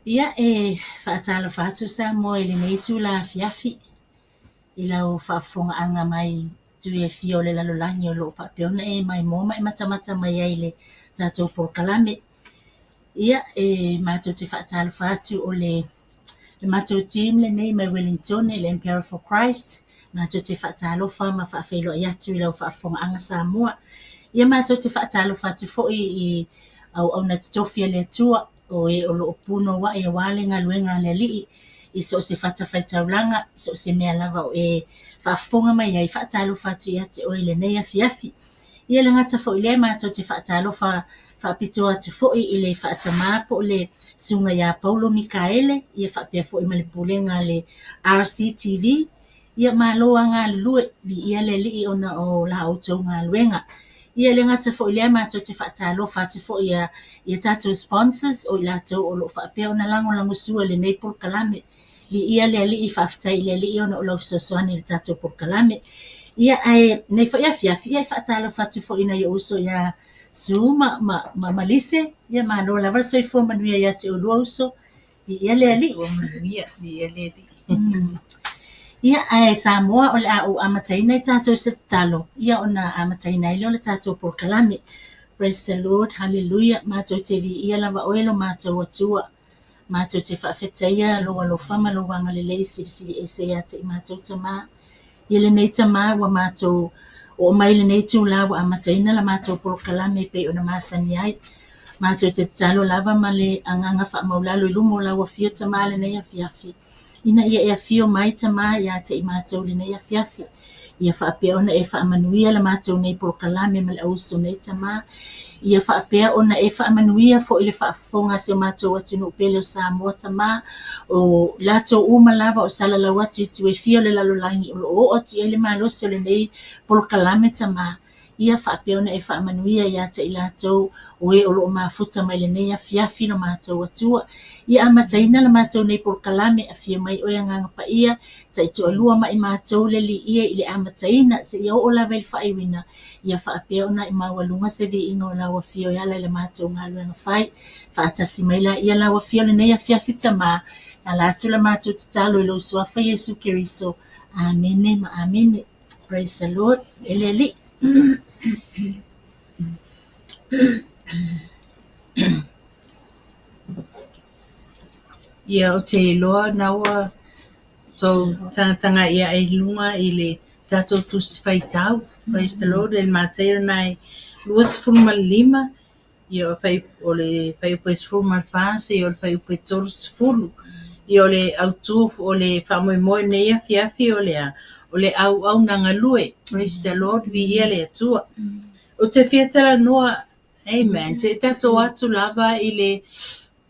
Ia whaatala whātu sa mo le nei tu la fiafi i lau whaafongaaga mai tui e fia o le lalolagi o loo whaapeona mai mo mai matamata mai ai le tatou polokalame. Ia matou te whaatala whātu o le matou team lenei mai Wellington le Emperor for Christ. Matou te whaatalofa ma whaawhailoa atu i lau whaafongaaga Samoa. Ia matou te whaatalofa atu fo'i i au na titofia le atua o o loo puno wa e wale ngā luenga le li'i i so se whaitawhanga so se mea lava o whaafonga mai ai whaatalo whatu i ate o le nei afiafi. Ia le ngata fo i le mātou te whaatalo whaapito atu fo i le whaatamā po le sunga ia Paulo Mikaele ia whaapea fo i malipulenga le RCTV ia māloa ngā lue li ia le li'i ona o la autou ngā luenga. Ia le ngata fo i le mātou te whaatalo whatu fo ia tātou sponsors o i lātou o lo whaapea ona lango sua le nei polokalame. Li ia le ali i whaafitai le ali ona o lau sosoani le tātou polokalame. Ia nei fo ia fiafi ia whaatalo whatu fo ina ia uso ia su malise ia mālo lava soi fo manuia ia te o lua uso. Ia le ali. Ia le ali. Ia Samoa o le au amataina i tātou se talo. Ia ona amataina i leo le tātou polokalame. Praise the Lord, hallelujah. Mātou te li ia lava oelo mātou atua. Mātou te whaafetaia loa lo whama lo wanga le lei siri e se ate i mātou tamā. Ia le nei tamā wa mātou o mai le nei tu la wa amataina la mātou polokalame pe ona māsani ai. Mātou te talo lava ma le anganga wha maulalo i lumo la wa fio tamā le nei afiafi. Ina ia e fio mai tamā ia te i mātou le nei afiafi. Ia whaapea ona e whaamanuia la mātou nei polokalame ma le auso nei tamā. Ia whaapea ona e whaamanuia fo i le whaafonga se o mātou atu no pele o Samoa tamā. O lātou lava o salalau atu i tu e fio le lalolangi o atu e le mālosi o le nei polokalame tamā. Ia whaapea ona e whaamanuia ia te i lātou o e o loo mafuta mai le nei afiafi no mātou atua. Ia amataina la mātou nei polokalame a fia mai o nganga pa ia ta i tu alua mai mātou le li ia i le amataina se ia o lava il whaiwina. Ia whaapea ona i mawalunga se vi ingo lawa fio ia le mātou ngā luenga whai. Whaatasi mai la ia lawa fio le nei afiafi tamā. Na lātou la mātou te talo i lo suafa Yesu Keriso. Amene ma amene. Praise the Lord. Eleli. Ia o te loa naua so tanga ia ai lunga i le tātou tusi whaitau. Praise the Lord. El māteira nai luas fulmalima. Ia o le whai upes fulmalfāse i o le whai upes toros fulu. I o le autuf o le whamoimoe nei afiafi o le au nanga lue. Praise the Lord. Vi ia le atua. O te fiatala noa. Amen. Te tātou atu lava i le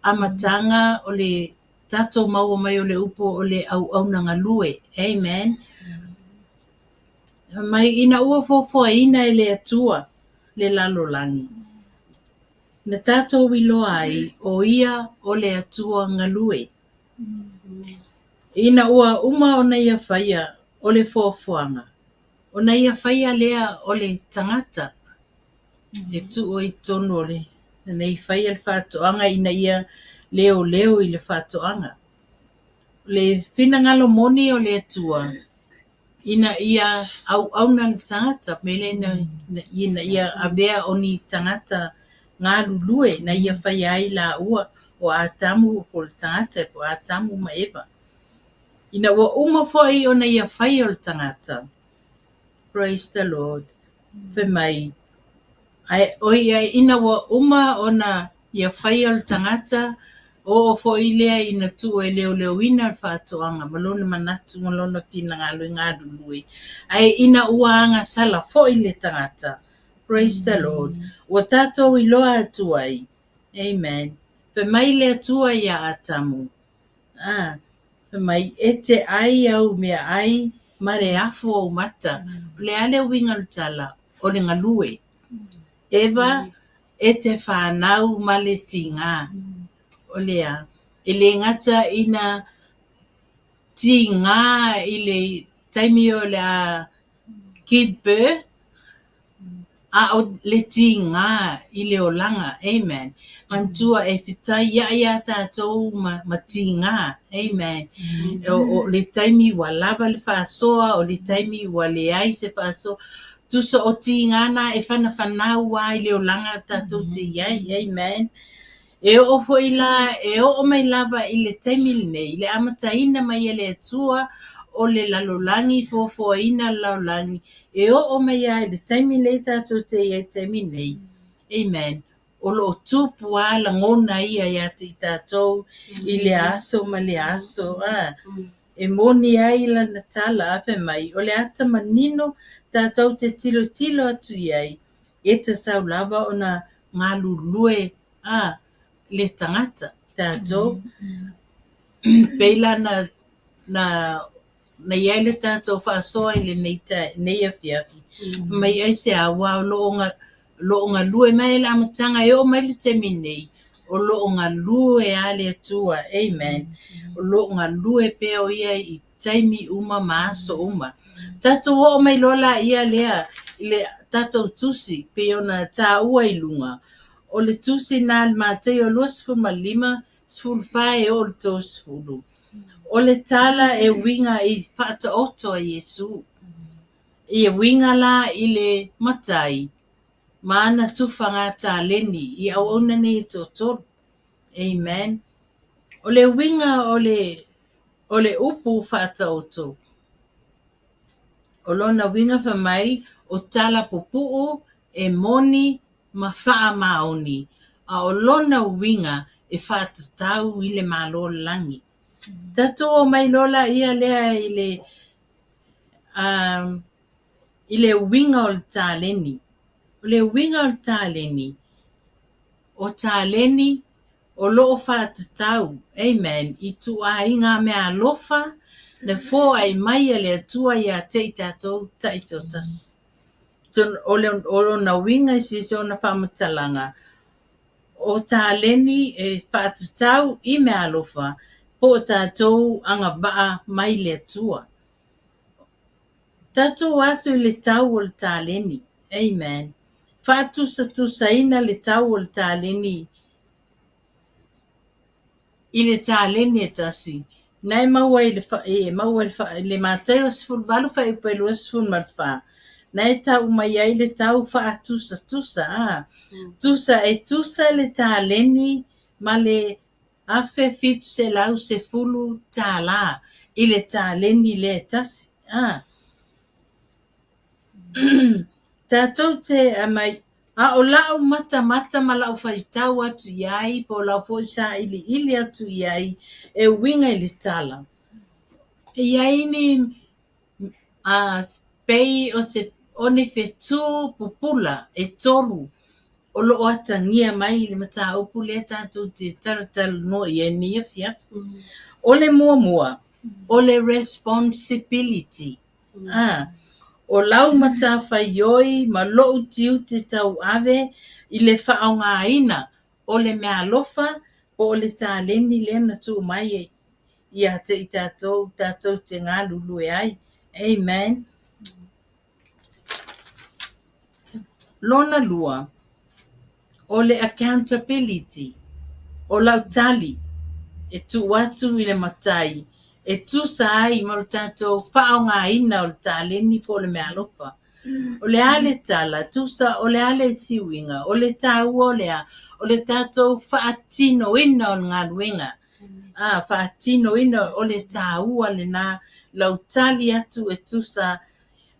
amatanga o le tātou maua mai o le upo o le au nanga lue. Amen. Mai ina ua fofo ina i le atua le lalolangi. Na tātou iloa ai o ia o le atua ngalue. Ina ua uma o na ia whaia o le fofoanga. O na ia whaia lea o le tangata. E tu o i tono le. Nei whaia le whātoanga ina ia leo i le whātoanga. Le whinangalo moni o le atua. Ina ia au na le tangata. Mele ina ia avea o ni tangata ngā lulue na ia whaia ai la ua o atamu o le tangata o atamu ma eva. Ina ua uma foi o na ia whaia o le tangata. Praise the Lord. Whe mai. Ina ua uma o na ia whaia o le tangata o fo ilea ina tu e leo ina whātoanga malona manatu malona pina ngālui ngā lulue. Ai ina ua anga sala fo ile tangata. Praise the Lord. Ua tātou i loa atu ai. Amen. Pe mai le atua ia atamu. Pe mai ete ai au mea ai mare afo au mata. Le ale winga tala o le ngalue. Eva ete whanau male tinga. O lea. Ele ngata ina tinga ile taimi o le kid birth. A o le tinga I le olanga. Amen. Mantua e fitai ia tātou ma tinga. Amen. O le taimi wa lava le whaasoa, o le taimi wa le ai se whaasoa. Tusa o tingana e whanau ai le olanga tātou te iai. Amen. E o fo ila, e o mai lava I le taimi nei, le amataina mai le atua, o le lalolangi fo ina lalolangi. E o mai ai le taimi nei tātou te iai taimi nei. Amen. O lo tupu ala ngona ia te tātou I le aso ma le aso. E moni ai la natala afe mai. O le ata manino tātou te tilo atu iai. E te sau lava o na ngā lulue le tangata tātou. Peila na iai le tātou whaasoa I le nei a fiafi. Mai ai se awa o lo ngā lue mai la amatanga e o mai le temi nei. O lo ngā lue a le atua. Amen. O lo ngā lue pe o ia I taimi uma maaso uma. Tātou o mai lola ia lea le tātou tusi pe o na tā ua I lunga. O le tusi nā le mātai o lua sifuru ma lima, sifuru whae o le tō sifuru. O le tala e winga I whaata oto a Yesu. I winga la I le matai. Maana tufa ngā tā leni I au ona nei tōtoro. Amen. O le winga o le upu whaata oto. O lona winga whamai o tala pupuu e moni ma whaa maoni. A o lona winga e whātatau I le malo langi. Tato o mai lola ia lea I le winga o le tāleni. O le winga o le tāleni. O tāleni o loo whātatau. Amen. I tu a inga mea alofa le fo ai mai le atua ia te tātou taitotas. O na winga I siso na whamatalanga. O tāleni e whātatau I mea alofa po tātou anga baa mai le atua. Tātou atu le tau o le tāleni. Amen. Whātusa ina le tau o le tāleni. I le tāleni e tasi. Nai maua I le mātai o sifuru walu wha I pēlua sifuru marwha. Nai tau mai ai le tau whātusa. Tusa e tusa le tāleni ma le afe fit se lau se fulu tāla. I le tāleni le tasi. Tātou te mai a o lau mata ma lau whaitau atu iai po lau fōisa ili atu iai e winga I le tala. Iai ni pei o se one whetu pupula e toru o loo atangia mai le mata upu le tātou te taratal no I ni a fiafu. O le mua, o le responsibility. O lau mata whaioi ma loo tiu te tau ave I le whaongaina o le mea alofa o le tāleni le na tu mai ia te I tātou te ngā lulu e ai. Amen. Lona lua o le accountability o lau tali e tu watu I le matai e tu sai ma le tātou whaongaina o le tāleni po le mea alofa. O le ale tala, tusa o le ale siwinga, o le tāua o le tātou whaatino ina o ngā ruenga. Whaatino ina o le tāua le nā lau tali atu e tusa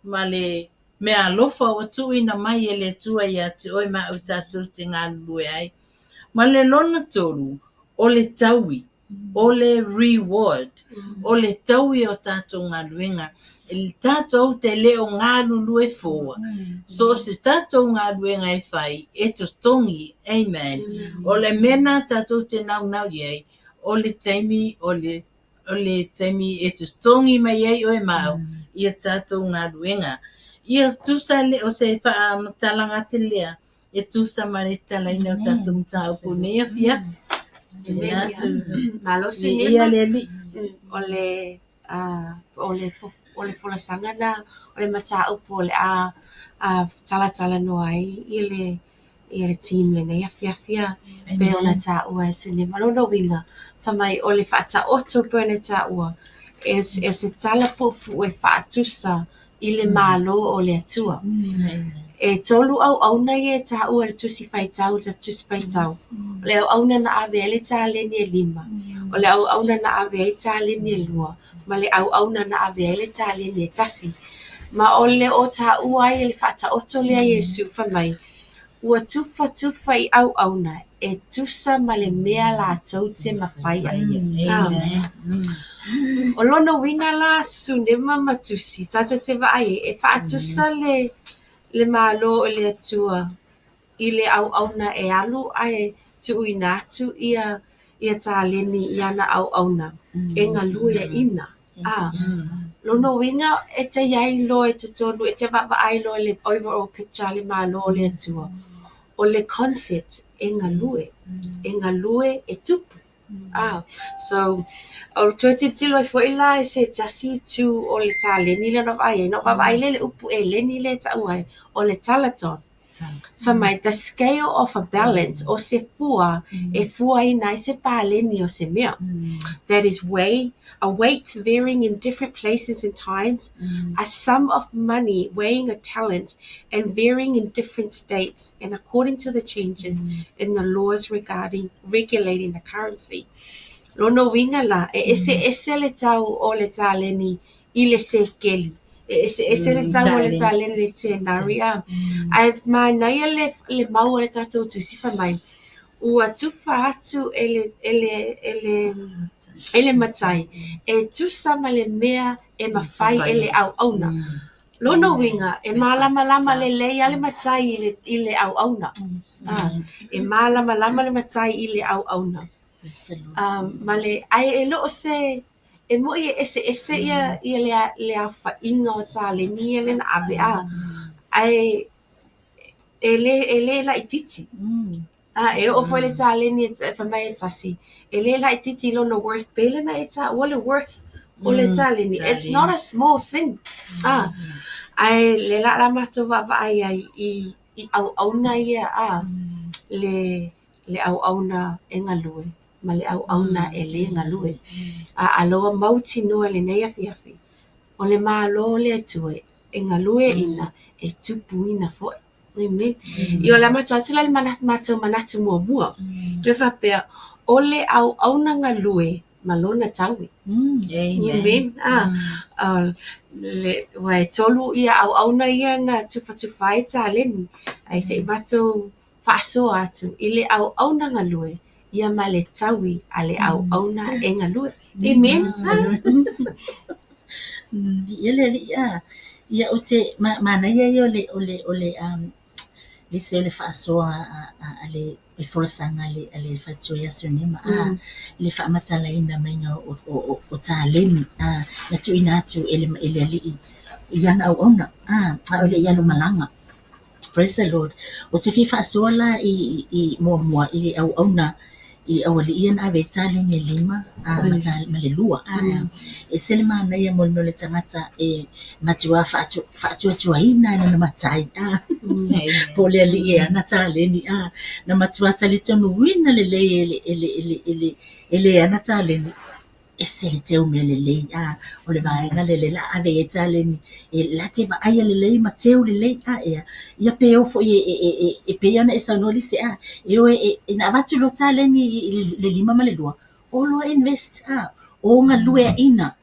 ma le mea alofa o tu ina mai e le tua I ate oi ma o tātou te ngā lue ai. Ma le lona toru o le taui. O le reward, o le taui o tātou ngā ruenga, e tātou te leo ngā lulu e fōa. So se tātou ngā ruenga e whai, e to tongi, amen. O le mena tātou te nau iei, o le taimi, o le taimi e to tongi mai iei o e mau, I a tātou ngā ruenga. Ia tusa le o se wha matalanga te lea, e tusa mare talaina o tātou mtaupu nea fiafi. Malosi o le folasanga na o le mataupu o le tala no ai i le team le nei afia pe ona ta ua se le malona winga famai o le fata oto pe ona ta ua e se tala pupu e fatusa i le malo o le atua e tolu au na e ta ua le tusi fai tau ta tusi fai tau le au na ave le ta le ni lima o le au na ave ta le ni lua ma le au na ave le ta le ni tasi ma o le o ta ua i le fata oto le Yesu famai ua tufa i au na e tusa ma le mea la tau te mawhai ai. O lona winga la sunema matusi tata te vai e whaatusa le malo o le atua i le au na e alu ai tu inatu ia tāleni i ana au na e ngalu ia ina. Lona winga e te iai lo e te tonu e te ai lo le overall picture le malo o le atua. O le concept e ngalue e tupu. So o te tilo e foila e se tasi tu o le tāleni le no vai le upu e leni le ta uai o le talaton. Famai the scale of a balance o se fua e fua I nai se pāleni o se mea. That is a weight varying in different places and times, a sum of money weighing a talent and varying in different states and according to the changes in the laws regulating the currency. Lono winga la ese le tau o le tāleni I le sekeli. Ese le tau o le tāleni le tenari a. Ai manaia le mau o le tātou tusi whamai. Ua tufa atu ele matai. E tusa ma le mea e mawhai ele au na. Lono winga e malama le leia le matai I le au na. E malama le matai I le au na. Male ai e lo se e mo ese ia le afa inga o tale ni ele na ave a ai ele la ititi e o foi le tale ni fa mai tasi ele la ititi lo no worth pele na eta wala worth o le tale ni it's not a small thing ai le la mato va ai I au na ia le au na engalue ma le au na e le ngalue aloa mauti noa le nei afi o le malo le atue e ngalue ina e tupu ina foi amen I o la matatu le manatu mua le whapea o le au na ngalue malona taui amen le wai tolu ia au na ia na tufa ta leni ai se mato faso atu I le au na ngalue ia male tawi ale au na e ngalue. Amen. Ia o te mana ia le se le whaasoa ale le forasanga ale whatu ia sunema le whaamatalaina mainga o tāleni na tu inatu ele ali iana au na o le iano malanga. Praise the Lord. O te whaasoa la I mua I le au na I awali ian ave tali ni lima male lua e sele mana ia mo le tangata e matua fatu ina na matai pole ali e ana tale ni na matua tali tonu wina le ele ana tale ni e sele te o mele le o le vai na le la ave tale ni e la te va ai le mateu le ia pe o fo e pe ana esa no lise e o e na vatu lo tale ni le lima ma le lua o lo invest o nga lue ina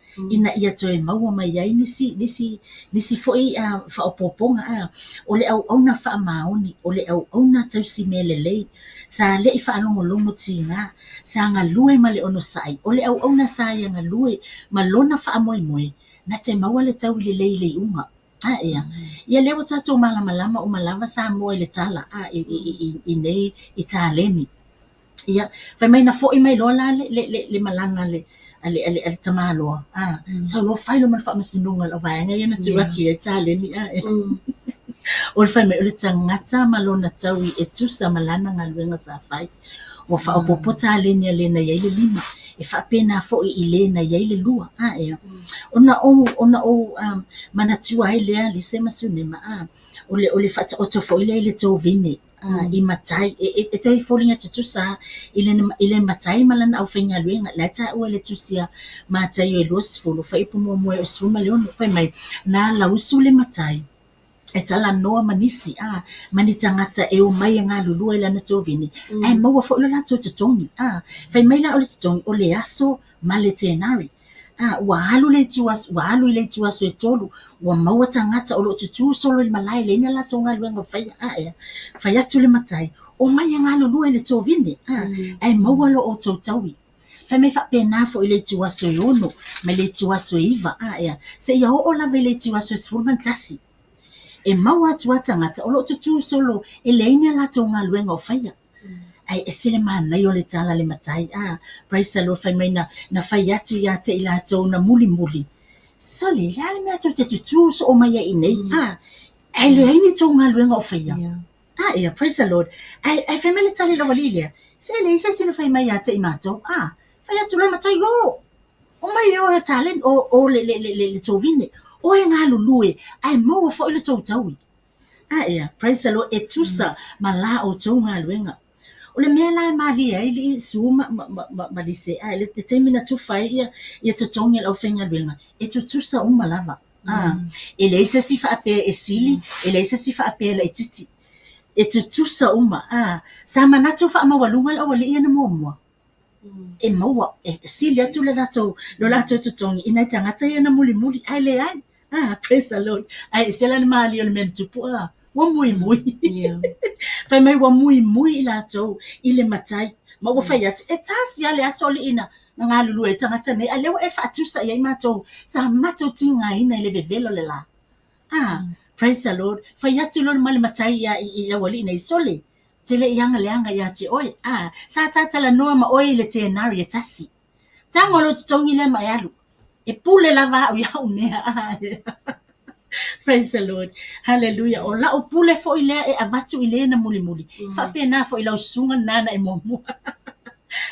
ia toe maua mai ai nisi foi fa opoponga o le au na fa maoni o le au na tau si mele le sa le fa longo tinga sa nga lue ma le ono sai o le au na sai nga lue ma lona fa moi na te maua le tau le unga ia le o tatu malama o malava sa mo le tala I nei I tāleni ia fa mai na foi mai lola le malanga ale tamalo so lo fai lo man fa masinunga lo vai nga ia tu ati e tāleni o fa mai le tangata malona tau e tusa malana nga luenga sa fai o fa o popo tāleni le na ia le lima e fa pena fo I le na ia le lua ona o manatua ai le se masunema o le fata o tofo ile tau vini I matai e tai folinga tutusa ile matai malana au fenga luenga la ta o le tusia matai e los fulu fa ipu mo o suma leon fa mai na la usule matai e tala noa manisi mani tangata e o mai nga lulu ila na tau vini ai maua fo la tau tutongi fa mai la o le tutongi o le aso male tenari wa halu le tiwaso e tolu wa maua tangata o lo tutu solo le malai le ina la tonga luenga fai atu le matai o mai nga lulu le tau vini ai maua lo o tau taui fai mai fa pena fo ile tiwaso e ono me le tiwaso e iva se ia o la le tiwaso e sfurman tasi e maua atu tangata o lo tutu solo e le ina la tonga luenga o fai ai e sile mana yo le tala le matai praise the Lord fai mai na fai atu ia te ila tau na muli so le la me atu te tutu so o mai e nei ai le ini tonga luenga o fai ia praise the Lord ai fai mai le tala lo walilia se le isa sino fai mai ate imato fai atu le matai yo o mai yo e talent o le tovine o e nga lulue ai mo fo ile tau taui ia praise the Lord e tusa mala o tonga luenga o le mea lai mali ai li suma malise le te temina tu fai ia totongi lau whenga luenga e tutusa lava e le isa sifa ape e sili e le isa sifa ape la titi e tutusa sa manatu fa amawalunga la wali ia na momoa e maua e sili atu le lato lo lato totongi ina tangata ia na muli ai le ai praise the Lord ai sela ni mali o le mea tupu wa mui fai mai wa mui la tau ile matai ma wa fai atu e tasi ale asoli ina nga lulu e tangata nei ale wa e fatusa ia mato sa mato tinga ina ile vevelo le la praise the Lord fai atu lo mali matai ia ila wali ina isole tele ianga leanga ia ti oi sa tala noa ma oi le tenari e tasi tango lo tutongi le mai alu e pule lava au ia unea praise the Lord hallelujah o la o pule fo ile e avatu ile na muli fa pena fo ile sunga nana e momo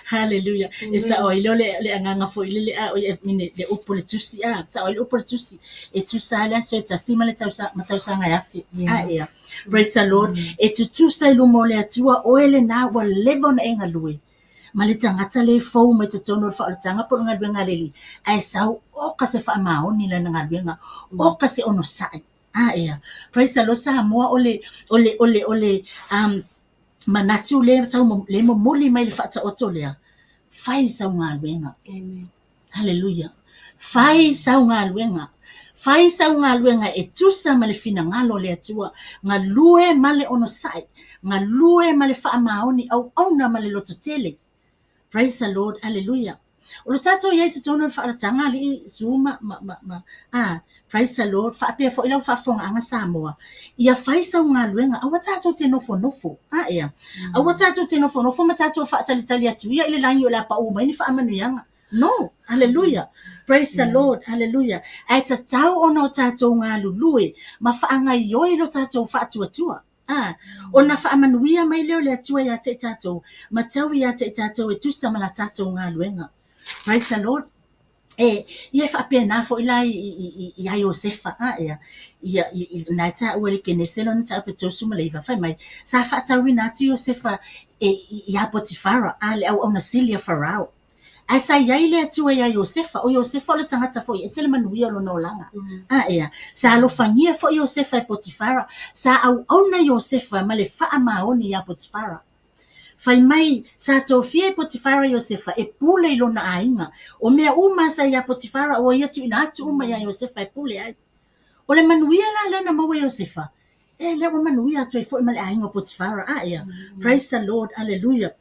hallelujah esa o ile le anganga fo ile le o e mine le opole tusi sa o ile opole tusi e tusala so eta sima le tausa nga yafi praise the Lord e tusa ile mo le atua o ele na wa level na enga lui malitangata le fo me te tono fa tanga po nga benga leli ai sau o ka se fa maoni la nga benga o ka se ono sai praise the Lord sa mo ole manatu le tau le mo moli mai le fa ta otolea fai sa nga benga Amen. hallelujah fai sa nga luenga e tusa male fina ngalo le atua nga lue male ono sai nga lue male fa maoni au ona male lototele. Praise the Lord, hallelujah. O lo tato ia te tono fa tanga li zuma praise the Lord fa pe fo ila fa fonga anga Samoa. Ia faisa nga luenga awa tato te nofo awa tato te nofo ma tato fa tali atu ia ile langi la pa uma ini fa amanu yanga. No, hallelujah. Praise the Lord, hallelujah. Ai ta tau ono tato nga lulue ma fa anga yoi lo tato fa atua. Ona fa amanuia mai leo le atua ya te tato matawi ya te tato e tusa mala tato nga luenga. Praise the Lord. Ia fa pena fo ila ia Josefa ia na ta wele keneselo na ta peto suma leva fa mai sa fa ta wina ti Josefa ia Potifara ale au ona Silia Farao ai sa ia ile atua ya Josefa o Josefa le tangata fo ia sele manuia lo no langa sa lo fangia fo Josefa e Potifara sa au ona Josefa male fa maoni ya Potifara fai mai sa tofia Potifara Josefa e pule ilo na ainga o mea uma sa ya Potifara o ia tu ina atu uma ya Josefa e pule ai o le manuia la lena maua Josefa le wa manuia atu e fo male ainga Potifara praise the Lord, hallelujah.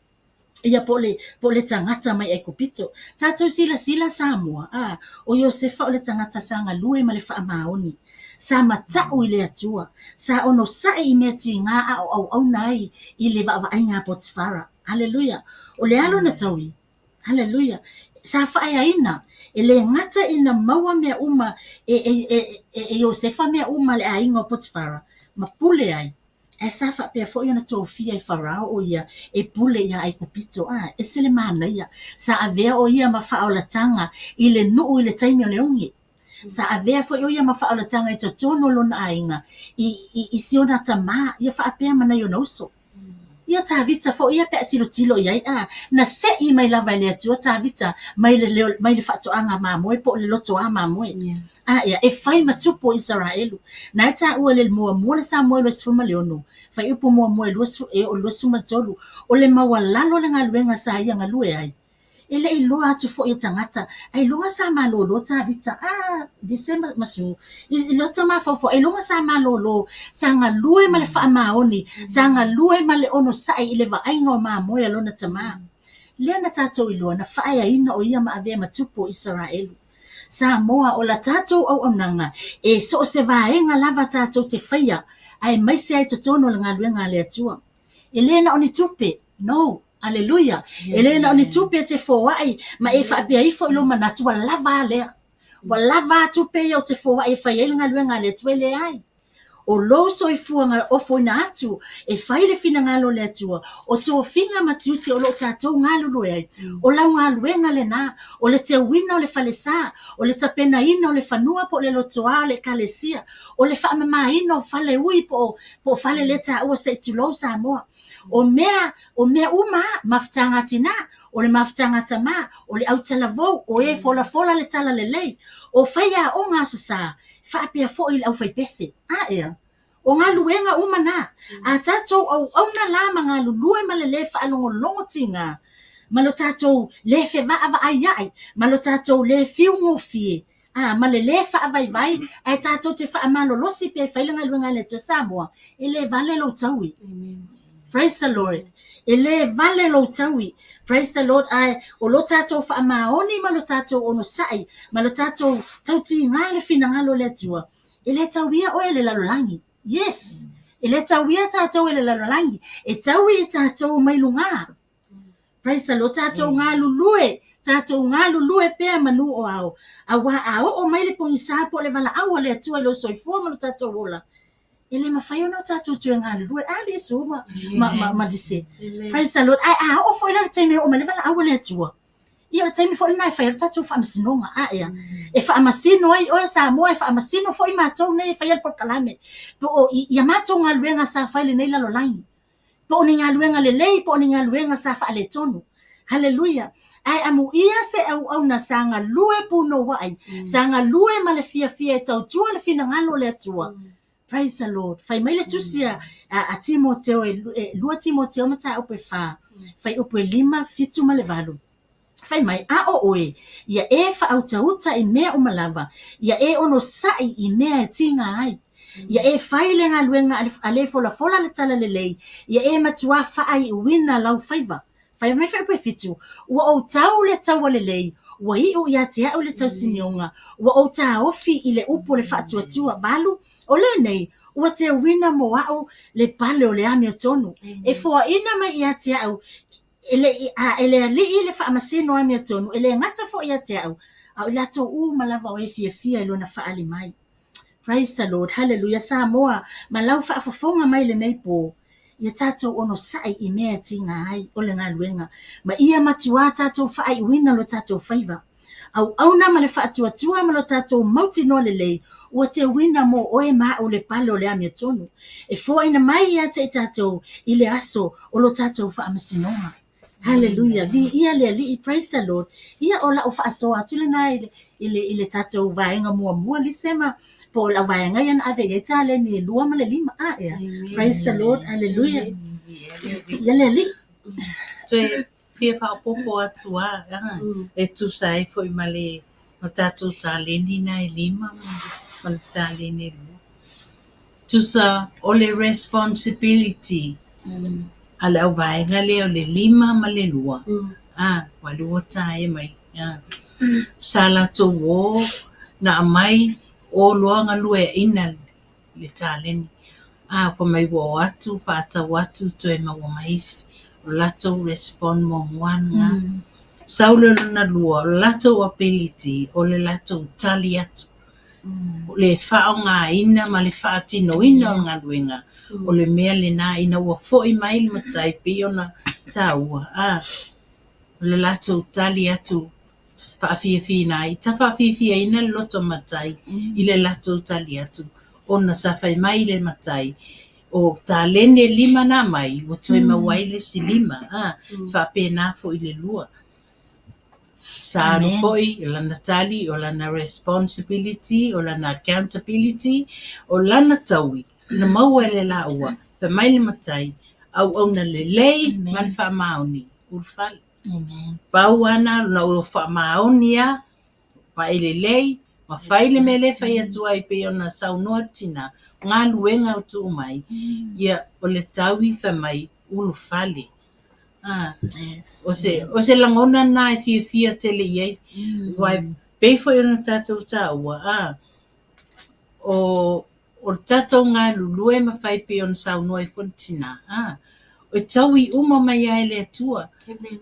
Ia pole tangata mai e kupito tatou sila Samoa o Josefa o le tangata sanga lue ma le fa maoni sa matau ile atua sa ono sai meti nga au nai ile va ainga Potifara hallelujah o le alo na tawi hallelujah sa fa ina ele ngata ina maua mea uma e Josefa mea uma le ainga Potifara ma pule ai sa fa pe fo yana tofia e Farao o ia e pule ia ai kupito e sele mana ia sa avea o ia ma fa o la tanga ile no ile taimi o leongi sa avea fo ia mafa'alatanga i totono lona ainga i siona tama ia fa'apea mana yo nauso ia tavita fo ia pe tilo ia na se I mai lava le atua tavita mai le fa'ato'aga mamoe po le loto a mamoe ia e fai matupo Israelu na ta ua le mua le Samuel le sfuma leono fai upo mua o le sfuma tolu o le mawalalo le ngaluenga sa ia ngalue ai ele I loa atu fo ia tangata ai loa sa malolo tavita December masu I loto mafofo ai loa sa malolo sa ngalue ma le fa'amaoni sa ngalue ma le ono sai I le va'aiga o mamoe alona tama lea na tatou I loa na fa'aiaina o ia ma avea matupu Israelu sa moa o la tatou auaunaga e so o se vaega lava tatou te faia ai maise ai totono le galuega a le atua e lē na o ni tupe no Haleluya. Elena oni tupe te foai ma e fa bia ifo lo manatu lava le. Lava tupe yo te foai fa yelinga luenga le twele ai. O lo so I fuanga o foina atu e faile fina ngalo le atua o to finga matiuti o lo tatou ngalo lo ai. O la ngaluenga le na o le te wina o le falesa o le tapena ina o le fanua po le lotoa le kalesia o le fa mama ina o fale ui po fale le ta o se tulo sa moa. O mea uma maftanga tina o le maftanga tama o le autala vou o e fola le tala le lei o faia o nga sasa fa pia fo I au fai pese ea o nga luenga uma na a tatou au na la manga lulue ma le fa longo tinga malo tatou le fe va ai malo tatou le fiungo fie ma le fa vai a tatou te fa malo losi pe fa lenga luenga le to Samoa ele vale lo taui amen. Praise the Lord. Ele vale lo taui. Praise the Lord. Ai o lo tatou fa maoni ma lo tatou ono sai. Ma lo tatou tauti ngale fina ngalo le tua. Ele tauia o ele lalolangi. Yes. Ele tauia tatou ele lalolangi. E taui tatou mai lunga. Praise the Lord. Tatou ngalulue. Tatou ngalulue pe manu o au. Awa au o mai le pongisa po le vala au le tua lo soifua ma lo tatou ola. Ele mafai ona tatou tuenga lue ali so ma dise praise the Lord ai o foi la tene o malevala a wala tua ia tene foi na fai tatou fa masinonga ia e fa masino ai o sa mo e fa masino foi matou nei fai por kalame po ia matou ngaluenga sa fai le nei la lolain po ni ngaluenga le lei po ni ngaluenga sa fa le tonu haleluya ai amu ia se au na sanga lue puno wai sanga lue ma le fia tau tua le fina ngalo le tua. Praise the Lord. Fai mai le tusia a Timoteo lua Timoteo mata upe fai upe 5 fitu ma le valu. Fai mai a o oe ia e fa auta I mea o malava ia e ono sai I mea tinga ai ia e fai le ngaluenga ale fola le tala le lei ia e matua fai wina lau faiva fai mai fai upe fitu ua o tau le tau le lei ua I o ia te au le tau sinionga ua o ta ofi I le upo le fatuatua balu o le nei, ua te wina mo au le pale o le amia tonu. E fua ina mai ia te au, ele ali le wha amasino amia tonu, ele ngata fo ia te au ilato malava o e fia ilo na whaali mai. Praise the Lord, hallelujah, Samoa, malau wha afafonga mai le nei po, ia tatou ono sai I mea tinga ai, o le ngaluenga, ma ia matiwa tatou whaai wina lo tatou faiva. Au na ma le whaatua ma lo tatou mauti no le lei, ua te wina mo oe maa o le pale o le amia tonu. E fua ina mai ia te tatou I le aso o lo tatou whaamasinonga. Hallelujah. Vi ia le ali, praise the Lord. Ia o la o whaaso atu le na I le tatou vaenga mua li sema po la vaenga ian ave e tale ni lua ma le 5 ia. Praise the Lord. Hallelujah. Ia le ali. Fia whaopopo atua e tu sai foi male no tatou taleni na 5 ma le taleni 2 tusa o le responsibility ala au vaenga le o le 5 ma le 2 wale o tae mai sala to wo na mai o loanga lue ina le taleni fa mai wo atu fa ata watu to e mawa mais lato respond mo wana saulo na lua lato ability o le lato tali atu le faonga ina ma le faatino ina nga luenga o le mea le na ina ua foi mai le matai pe ona taua le lato tali atu whaawhiawhina ai. Ta whaawhiawhia ina loto matai i le lato tali atu. Ona sa whai mai le matai. O ta lene lima na mai, o toi mawai le si lima. Whapena fo i le lua. Sa alo foi, o lana tali, o lana responsibility, o lana accountability, o lana taui. Na maua le la ua. Wha mai le matai. Au na le lei, man wha maoni. Urfale. Amen. Pau ana na o wha maoni a, pa ele lei, ma whai le mele whai atu ai pe ona saunoa tina. Ngā luenga o tu mai. Ia o le taui wha mai ulu fale. Yes. O se langona na e fia tele iei. Wai peifo i ona tātou tāua. O tātou ngā lulue ma whai pe ona saunoa i whantina. O taui uma mai ai le atua. Amen.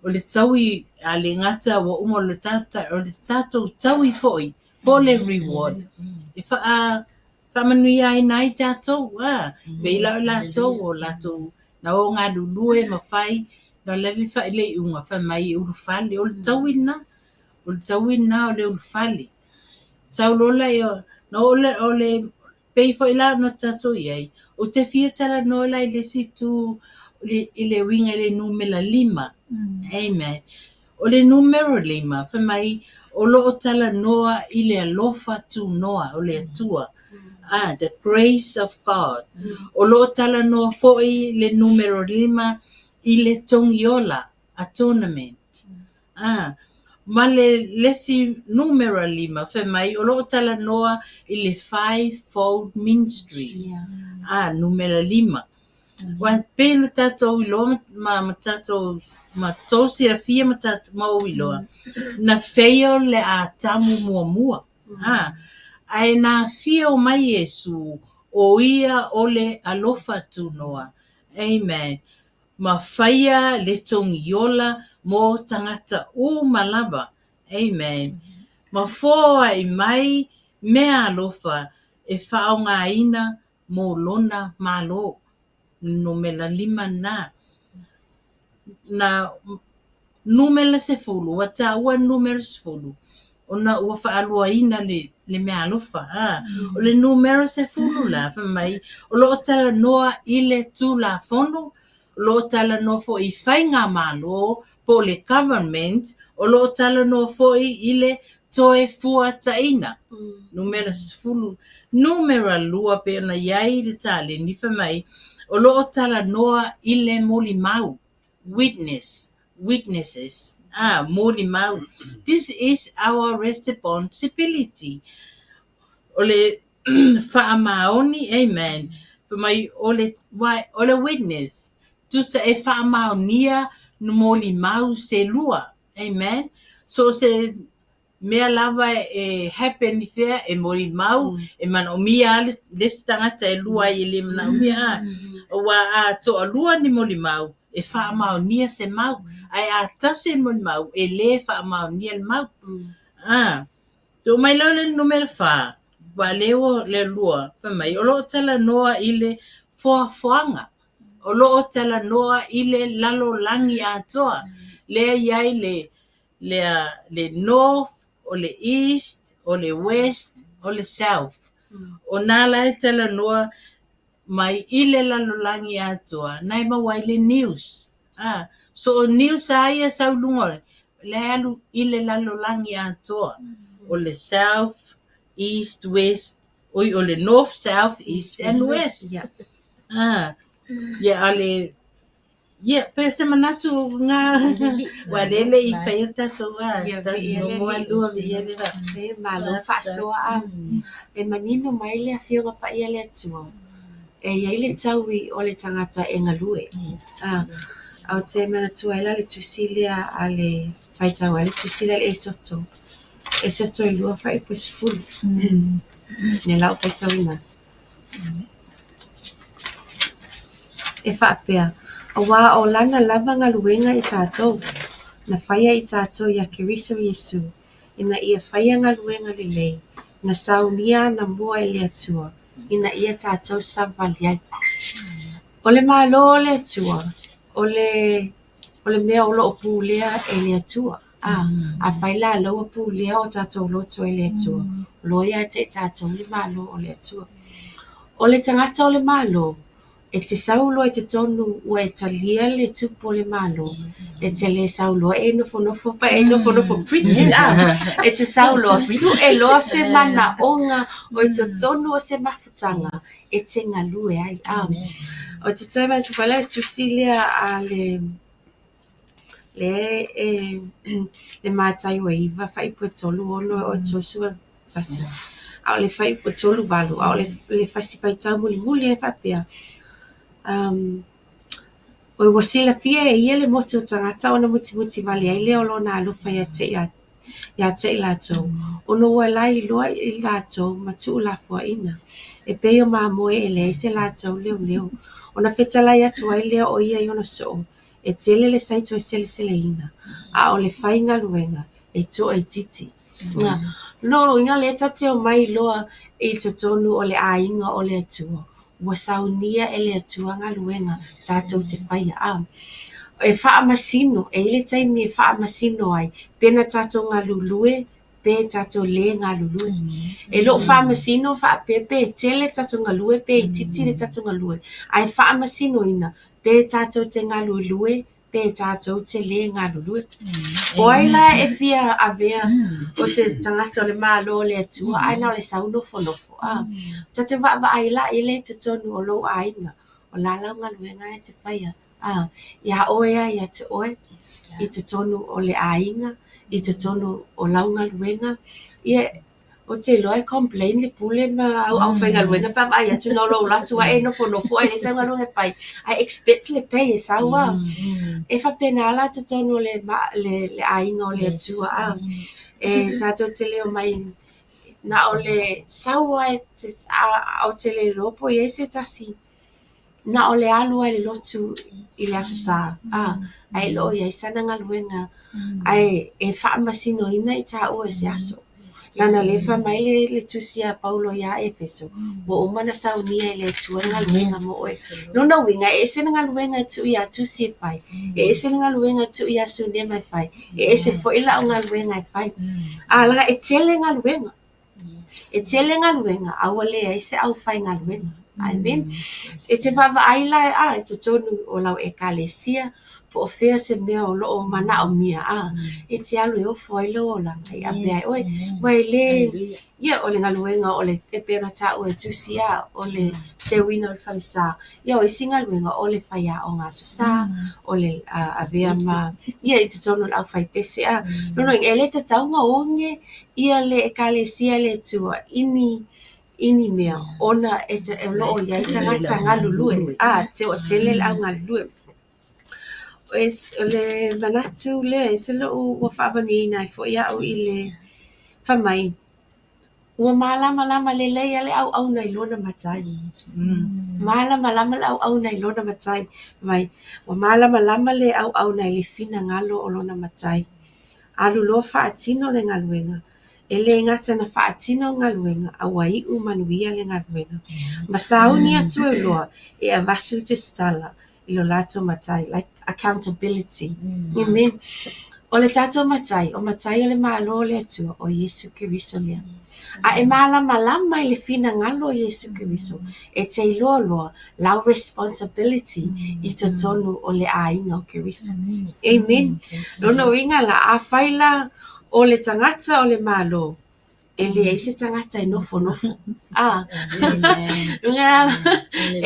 O le taui a le ngata wa uma o le tātou taui foi. Po le reward. E wha manui ai nai tātou. Beila o lātou o lātou. Na o ngā lulue ma whai. Na lali whai le unga wha mai uru whale. O le taui na. O le taui na o le uru whale. Saulola e o. Na o le peifo ila no tātou iei. O te fiatara no la i le situ i le winga le numela 5. Amen. O le numero 5, wha mai o lo o tala noa i le alofa tu noa o le atua. The grace of God. O lo o tala noa foi le numero 5 i le tongiola, a tournament. Ma le lesi numero 5, wha mai o lo o tala noa i le 5-fold ministries. Numero 5. Wan pena tātou i loa ma tātou ma tōsi a fia ma tātou mau i loa. Na wheo le a tamu mua. Ai nā fia o mai Yesu o ia o le alofa tu noa. Amen. Ma whaia le tongi ola mo tangata u malaba. Amen. Ma fōa i mai mea alofa e whao ngā ina mo lona malo. Numela 5 na numela 10 wa taua numero 10 ona ua whaalua ina le mea alofa o le numero 10 la wha mai o lo tala noa i le tu la fono o lo tala noa fo i whainga malo po le government o lo tala noa fo i le toe fua taina numero 10 numero lua pe ona iai le tale ni wha mai o lo tala noa i le moli mau. Witnesses. Moli mau. This is our responsibility. O le whaamaoni, amen. Mai o le witness. Tusa e whaamaonia no moli mau se lua. Amen. So se mea lava e happen there e moli mau e man o mia le stangata e lua i le mana o mia wa to alua ni moli mau e wha mau nia se mau ai a tase moli mau e le wha mau nia le mau to mai lau le numero 5 wa leo le lua pa mai o lo tala noa i le foafoanga o lo tala noa i le lalo langi atoa le iai le north o le east o le west o le south o nala e tala noa mai ile lalolangi atoa nai mawai le news so news aia saulunga le alu ile lalolangi atoa o le south east west o le north south east and west ale pese manatu nga walele i faita to mo lua viele va malo fasoa e manino mai le afio pa ia le atua e ia le taui o le tangata e ngalue. Au te mana tuaila le tusilia a le paitau le tusilia le esoto. Esoto e lua fai pusi fulu. Ne lau paitau i natu. E whaapea, a wā o lana lava ngaluenga i tātou. Na whaia i tātou ia kiriso Yesu. Ina ia whaia ngaluenga le lei. Na saunia na mua i le atua. Ina ia tātou savaliai. O le malo o le atua, o le mea o lo pūlea e le atua. a faila lo pu le o tatou loto e le atua. Lo ia te tatou le malo o le atua. O le tangata o le malo, e te saulo e te tonu ua e talia le tupo le malo, e te le saulo e nofo pa e nofo preaching e te saulo su e loa se mana onga o e te tonu o se mafutanga e te ngalue ai o te taima te pala tu silia a le mātai o iwa fai po tolu ono o Joshua sasi a le fai po tolu valu a le fasi pai tau muli e papea o i wasila fia e ia le motu tangata ona muti vali ai leo lona alufa ia te i lātou. Ono ua lai loa i lātou matu la fua ina. E peo maa moe e le se lātou leo. Ona whetalai atu ai leo o ia i ona so. E tele le saito e sele ina. A o le whainga luenga e to e titi. No, inga le tate o mai loa i te tonu o le ainga o le atua. Ua saunia e le atua ngā luenga tātou te whaia e wha masino, e ile taimi e wha masino ai, pena tātou ngā lulue, pe tātou le ngā lulue. E lo wha masino, wha pepe, e tele tātou ngā lue, pe i titi le tātou ngā lue. Ai wha masino ina, pe tātou te ngā lulue, pe tātou te le ngā lulue. Oi la e fia avea, o se tangata o le malo le atua, ai na o le sau nofo. Tātou wa ai la, ele te tonu o lo ainga, o la lau ngā lue ngā te whaia. Ia oea ia te oe, i te tonu o le ainga, i te tonu o launga luenga. Ia, o te loa complain le pule ma au whainga luenga, pa mai atu no lo latu a e nofo ai le saunga luenga pai. I expect le pay e saua. E wha pena ala te tonu o le ainga o le atua. E tātou te leo mai, na o le saua o te le lopo i e se tasi. Na o le alu ai le lotu i le asasa. Ai lo ia i sana ngā luenga. Ai e wha masino ina i tā ua se aso. Lana le wha mai le tusia Paulo ia Efeso. Wo umana saunia i le tua ngā luenga mo oe. Nona winga e ese ngā luenga tu i a tusi e pai. E ese ngā luenga tu i a su ne mai pai. E ese fo ila o ngā luenga e pai. Langa e tele ngā luenga. E tele ngā luenga. Awa lea e se au whai ngā luenga. Amen. E te papa aila e te tonu o lau e kalesia po o fea se mea o loo mana o mia e te alu e o foi lo o langa i abea oi wai le ia o le ngaluenga o le e pera ta o e tusia o le te wina o le falisa ia o i singa luenga o le whaia o ngā sasa o le abea ma ia i te tonu lau whai pese nono e le te taunga onge ia le e kalesia le tua ini mea ona e te e loo ia i tangata ngā lulue te o tele au ngā lulue le manatu le se loo ua whaavani nai fo ia au i le whamai ua malama le leia le au nai lona matai malama le au nai lona matai mai ua malama le au nai le fina ngalo o lona matai alu lo whaatino le ngaluenga e le ngata na whaatino ngā luenga a wai manuia le ngā luenga. Ma sauni atu e loa e a vasu te stala i lo lato matai, like accountability. Amen. O le tato matai, o matai o le malo le atua o Yesu Kiriso lea. A e malama i le fina ngalo o Yesu Kiriso e te loa lau responsibility i te tonu o le ainga o Kiriso. Amen. Lono inga la a whaila o le tangata o le malo e le eise tangata e nofo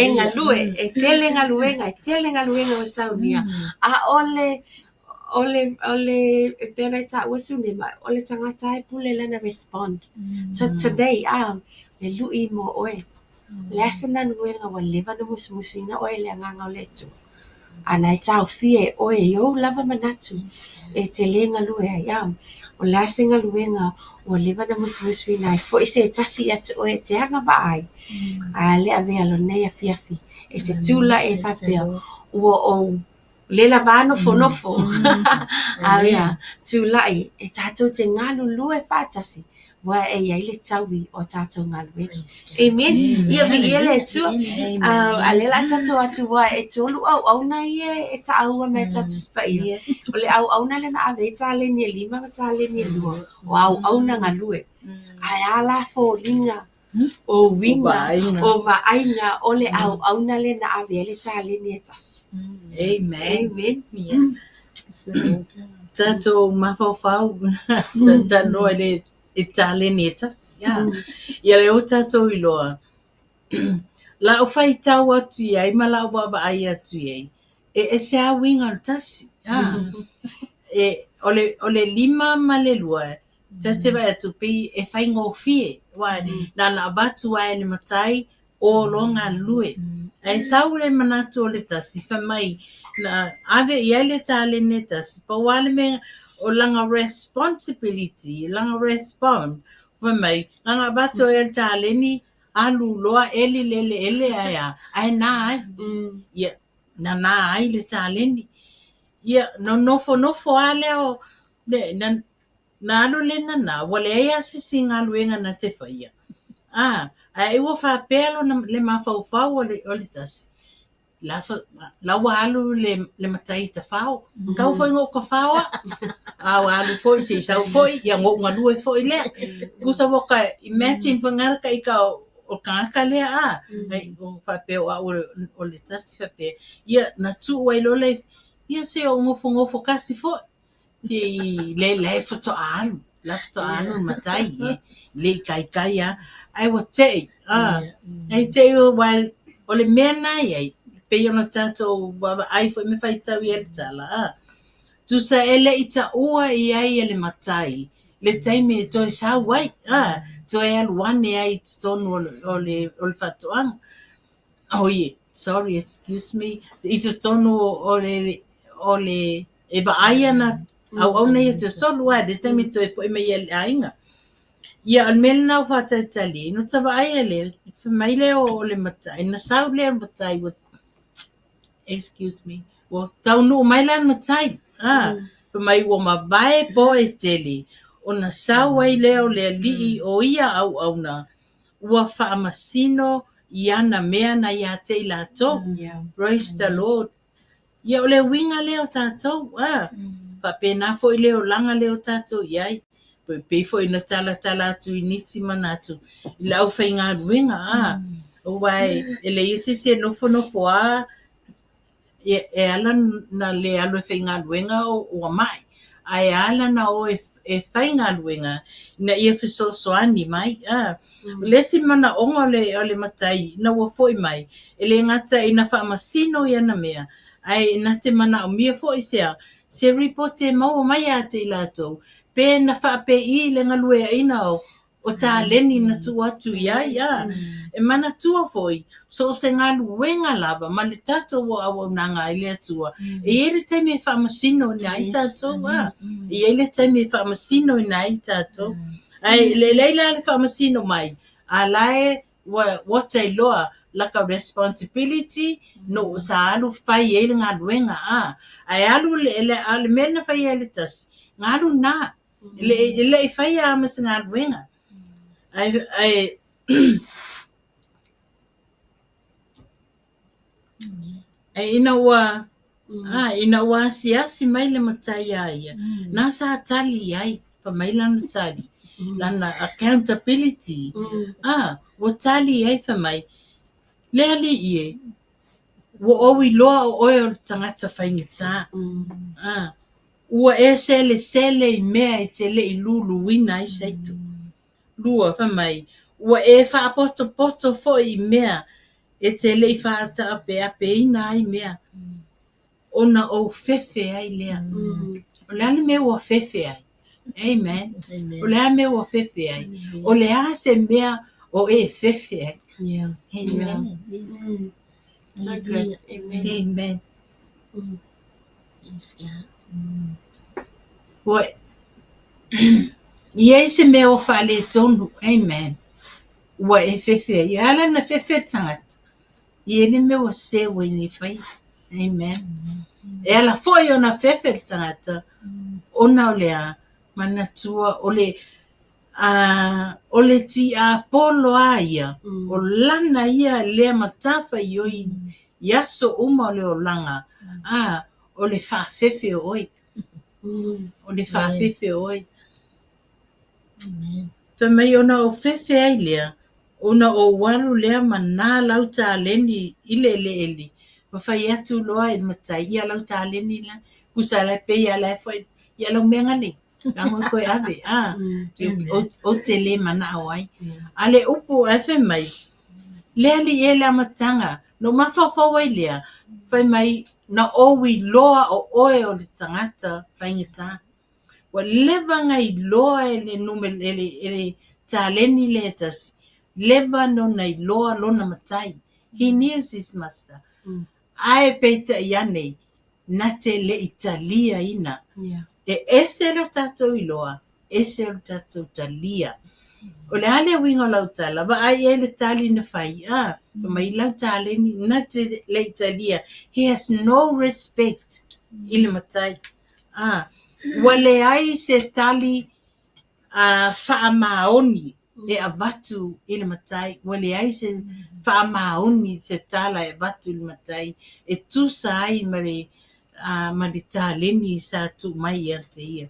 e ngalue e tele ngaluenga o saunia a ole e pena i ta uasune ma o le tangata e pule lana respond so today le lui mo oe le asana nuenga wa leva no musumuina oe le anganga o le tu ana i tau fie oe yo lava manatu e te lenga lue ai o la singa luenga o leva na musumuina fo ise tasi atu oe te anga ba ai a le avea lo nei a fiafi e te tula e whapea o le lava nofo a rea tula e tatou te ngalu lue whatasi wa e ia le taui o tātou ngalu. Amen. Ia mi ia le tu. A le la tātou atu wa e tolu au na ia e taua me tātou spai. O le au na le na ave tale ni lima tale ni lua. O au na ngalu. Ai ala fo linga. O winga o vaaina o le au na le na ave le tale ni tas. Amen. Amen. Tātou mawhawhau, tātou e tāle ni e tas. Ia le o tātou I loa. La o whai tau atu iai, ma la o baba ai atu iai. E se a winga o tasi. O le lima ma le lua. Te vai atu pi e whai ngō fie. Na abatu ai le matai o longa lue. Ai sau le manatu o le tasi, whamai. Na ave iai le tāle ne tasi. Pa wale me o langa responsibility, langa respond. Whamai, langa abatu e le tāle ni, alu loa eli ele ai na ai. Ia, na ai le tāle ni. Ia, no nofo ale o, na alu le na, wale ai asisi ngā luenga na te whaia. Ai ua whapelo le mawhauwhau o le tasi. La wa alu le matai ta whao. Kau whai ngō ka whaoa. Wa alu foi, si sau foi, ia ngō ngā lue foi lea. Kusa waka, imagine whangaraka I ka o kangaka lea ai o whapeo o le tasi whapeo. Ia na tu wailo le, ia se o ngofo kasi foi. Si le foto alu. La foto alu matai le kai ai wa te ai te o le mena ai pe ona tato baba ai foi me fai tau ia tala tu sa ele ita ua ai ele matai le taimi to sa wai to e one ai ton o le fatoang sorry excuse me ita ton o le e ba ai na au nei te solua de taimi to e foi me ele ainga. Ia al mele nau whātaitali, no tawa ai ele, whamaile o le matai, na sau le matai, excuse me, o taunu o maila matai, whamai o mabae po e tele, o na sau ai leo le alii o ia au na, ua whaamasino I ana mea na ia te I lātou, praise the Lord. Ia o le winga leo tātou, whapena fo I leo langa leo tātou iai, pe foi na tala tu inisi manatu ila au fai ngā ruenga o wai ele isi se nofo e ala na le alu fai ngā ruenga o mai ai ala na o e fai ngā ruenga na ia fiso soani mai lesi mana onga o le matai na wa foi mai ele ngata ina wha masino ia na mea ai na te mana o mia foi se ripote mau mai a te ilatou pe na whaape I le ngalue ina o tā leni na tu atu iai e mana tua foi so se ngā luenga lava ma le tato o awa nanga I le atua e ele taimi e whaamasino ni ai tato e ele taimi e whaamasino ni ai tato ai le leila le whaamasino mai a lae wata I loa laka responsibility no sa alu whai ele ngā luenga ai alu le mena whai ele tas ngā alu na le fai a mas ngā ruenga. Ai ina wa siasi mai le matai ai. Na sa tali ai, pa mai lana tali. Lana accountability. Wo tali ai fa mai. Le ali ie. Wo owi loa o oe tangata whaingita. Ua e sele I mea I te le I lulu wina I seitu. Lua whamai. Ua e whaapoto foi I mea e te le I whaata ape ina I mea. Ona o fefe ai lea. O le ale mea ua fefe ai. Amen. O le ale mea ua fefe ai. O le a se mea o e fefe ai. Yeah. Amen. So good. Amen. Amen. Yes, God. Ua Ia se mea o whale tonu. Amen. Ua e fefe. Ia ala na fefe tangata. Ia ne mea o sewe ni whai. Amen. E ala foi o na fefe tangata. Ona o lea manatua o le o le ti a polo aia, o lana ia lea matafa i oi iaso uma o le olanga, o le whaafefe o oi. O le whaafefe o oi. Fa mai ona o fefe ai lea, ona o walu lea mana lau tāleni i le eli. Mawhai atu loa e matai ia lau tāleni la, kusa lai pe ia lai fwai, ia lau menga ni. Ngangoi koe ave, o te le mana o ai. Ale upu e fe mai, lea li e la matanga, no mawhawhau ai lea, fai mai na owi loa o oe o le tangata whaingata. Wa leva ngai loa ele numel ele taleni letters. Leva no nai loa lona matai. He knew his master. Ai peita iane na te le Italia ina. E ese lo tatou iloa, ese lo tatou talia. O le ale winga lau tala, ba ai ele tali na fai. Mai lau taleni na te le Italia. He has no respect ile matai. Wale ai se tali whaamaoni e avatu ile matai. Wale ai se whaamaoni se tala e avatu ile matai. E tusa ai mare taleni sa tu mai ante ia.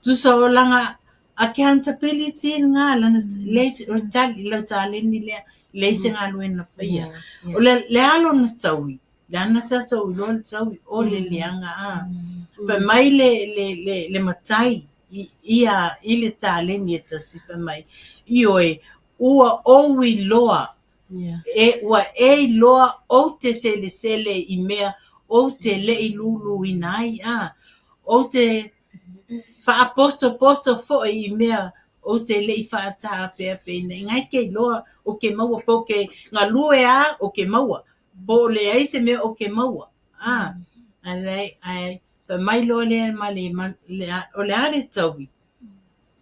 Tusa o langa accountability ngā lana leise o tali lau taleni lea leise ngā luena whaia. O le alo na taui. Le ana tatau i loa le taui o le leanga Pa mai le matai ia i le tāleni e tasi pa mai. I oe, ua owi loa. Ua loa o te sele i mea o te le i lulu i nai. O te whaapoto fo i mea o te le i whaata pea pena. Ngai ke loa o ke maua po ke ngā lue o ke maua. Po le aise mea o ke maua. Ai. Pa mai loa lea o le are taui.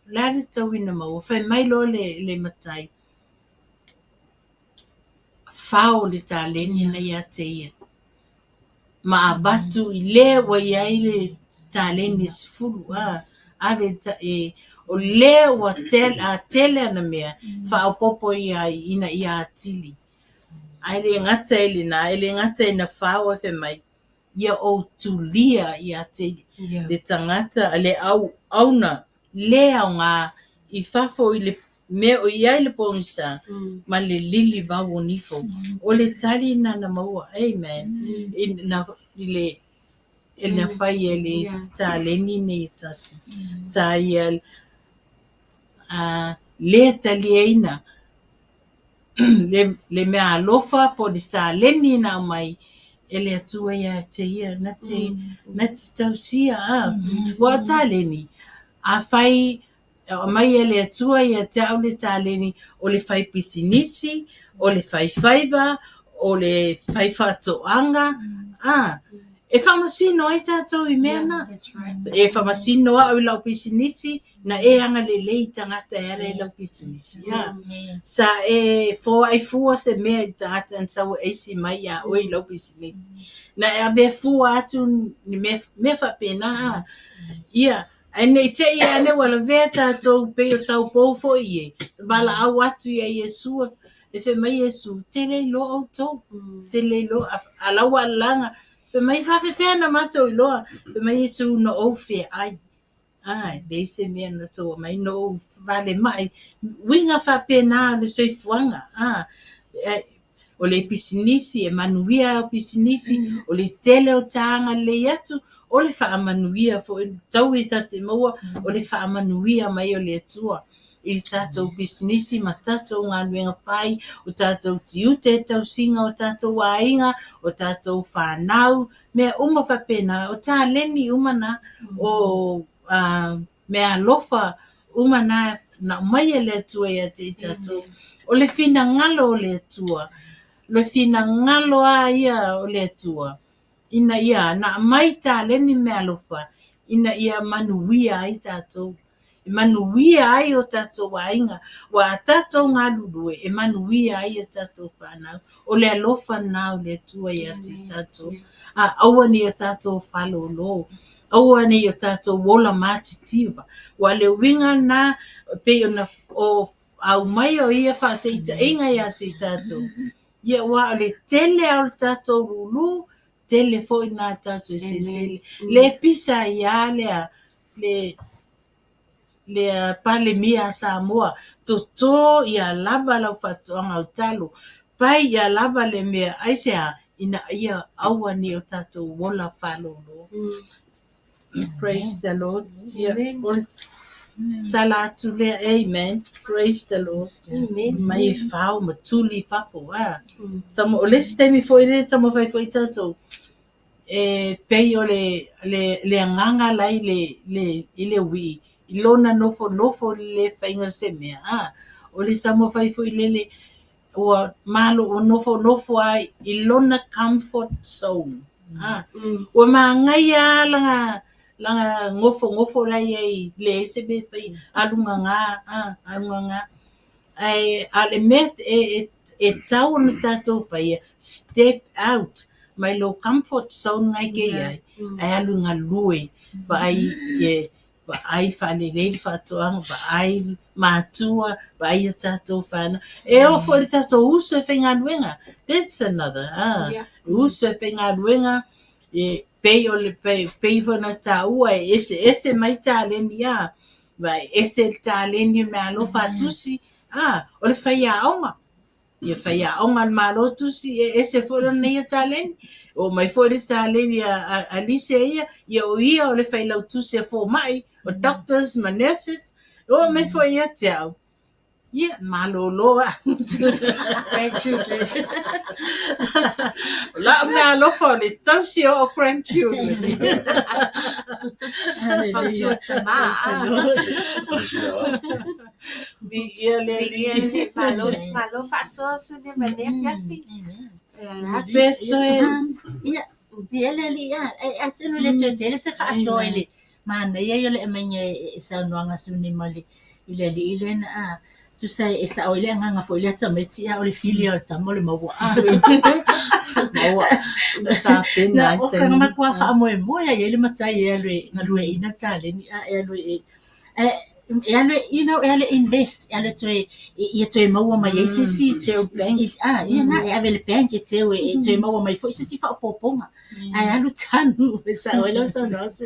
Le are taui na maua. Fai mai loa le matai. Whao le tāleni na ia te ia. Ma abatu i le wa iai le tāleni sifuru. Ave o le wa tele ana mea. Whao popo ina ia atili. Ai le ngata ele na. Ele ngata ina whao e mai. Ia o tulia ia te le tangata le auna le au ngā i whafo i le me o iai le pongisa ma le lili vau o nifo o le tali na maua amen i le whai e le tāleni nei tasi sa ia le tali eina le mea alofa po le tāleni na mai ele atua ia te ia na te tausia wa taleni a fai mai ele atua ia te au le taleni o le fai pisinisi o le fai faiva o le fai fatoanga e whamasino ai tātou i mea na e whamasino au i lau pisinisi na e anga le lei tangata e ara i lau pisinisi sa e fo ai fua se mea i tangata an sau eisi mai o i lau pisinisi na e abe fua atu ni me whapena ia ane te ia ane wala vea tātou pe o tau poufo i e bala au atu ia Iesua e whe mai Iesu te lei lo au tau te lei lo a lau alanga pe mai whawhewhea na matou i loa pe mai Iesu no au whea ai deise mea na toa mai no vale mai winga whapena le soifuanga o le pisinisi e manuia o pisinisi o le tele o tanga le atu o le whaamanuia fo tau i tate maua o le whaamanuia mai o le atua i tātou pisinisi ma tātou ngā nuenga whai o tātou tiute tau singa o tātou wainga o tātou whanau mea uma whapena o tā leni umana o mea lofa umana na mai e le atua ia te i tātou o le whina ngalo o le atua le fina ngalo ia o le atua. Ina ia na mai tā leni mea lofa. Ina ia manuia ai tātou. E manuia ai o tātou wainga. Wa tātou ngā lulue e manuia ai o tātou whanau. O le alofa nā o le atua ia te tātou. Aua ni o tātou whalo lo. aua nei o tātou wola mātitiva. Wa le winga na pe ona o au mai o ia whāteita inga ia se tātou. Ia wa o le tele au le tātou lulu, tele fo ina tātou se sele. Le pisa ia le pale mia Samoa, to ia lava lau whatoanga o talo. Pai ia lava le mea aisea ina ia aua ni o tātou wola whalolo. Praise the Lord. Yeah. Tala atu lea, amen. Praise the Lord. Mai e whao, ma tuli whapo. Tamo o lesi taimi fo ire, tamo fai fo i tātou. Pei o le anganga lai le wi. Ilona nofo le whainga se mea. O le samo fai fo i lele, o malo o nofo ai, ilona comfort zone. O ma ngai langa ngofo lai ai le se be pai alunga nga ai ale met e tau na tatou pai step out my low comfort zone ngai ke ai alunga lui ba ai fa le fa toanga ba ai matua ba ai tatou fana o for tatou uso fenga luenga that's another uso fenga luenga pei o le pei fona taua ese mai taleni vai ese taleni me alo fatusi o le faia aonga ia faia aonga le malo tusi ese fona nei taleni o mai fo le taleni a lise ia o le fai lau tusi fo mai o doctors ma nurses o mai fo ia tau ia maloloa Grandchildren. la me alo fo le tausi o grandchildren Function to ma. ia le Malo faso su ne mane yapi. beso ia ia le ia atunu le tele se fa so ele mana ia yo le manya sa noanga suni mali ile na tu sai esa ole nga fo ile tameti a ole filia o tamo le mawa mawa ta pena o ka ma kwa fa mo ya ele matai ele ngalue ina tale ni ele ele ele invest ele to mawa mai ese si te is ia na ele bank te to mawa mai fo ese si fa poponga ai alu tanu esa ole so no so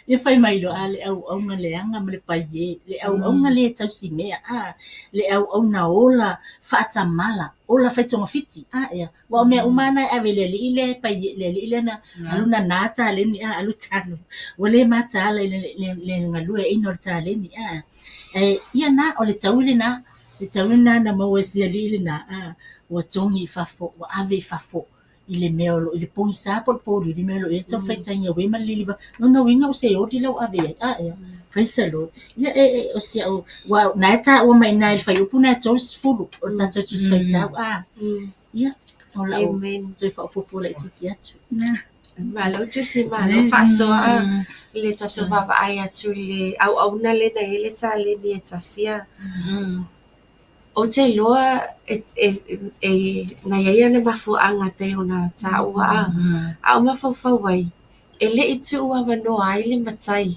ia fai mai lo ale au ngale anga male paie le au ngale tau si mea le au na ola fata mala ola faitonga fiti ia wa me umana avele ile paie le ile na aluna nata le ni alu tanu ole mata le ngalue ino tale ni ia na ole tawile na na mawesi ile na wa tongi fafo wa ave fafo ile meolo ile poisa por ile meolo e tso faitanga we maliliva no winga o se o dilo ave ia praise the Lord ia o se wa na ta o mai na ile fai upuna tso fulu o ta tso faita ia ola Amen. tso fa popo le titi atu Malo tu si malo faso le tatu baba aya tu le au na le na ele ta le ni tasia. O te loa na ia na mafu anga te ona ta ua a mafu fa wai ele itu ua no ai le matai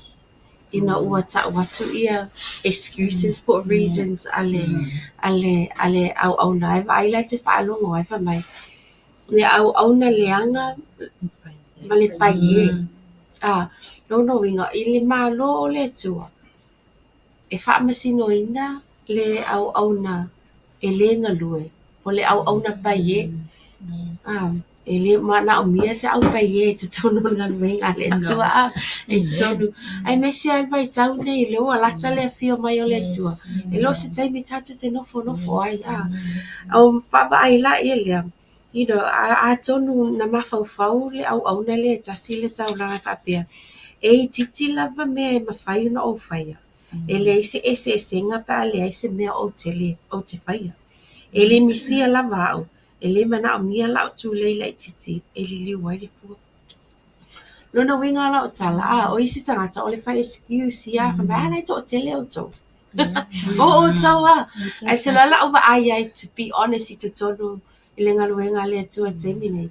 ina ua ta watu ia excuses for reasons ale au na ai la te pa lo ngoi fa mai le au na leanga male paie no winga ili malo le tua e fa masino ina le au na ele ngalue o le au na paie ele mana o mia ta au paie te tono ngalue ngale tua e sonu ai mesi ai vai tau nei le o la tale fio mai o le tua e lo se tai mi tatu te no fo ai au papa ai la ele a tonu na mafau le au na le tasi le tau la papia e titi lava me mafai na o faia ele ese senga pa le ese me o te faia ele misia lava au ele mana o mia la tu le titi ele li wai le fu no winga la o tala o isi tanga ta o le fai excuse ya fa mana to tele o to o tawa ai te la o ai to be honest to tonu ile ngaluenga le tua temine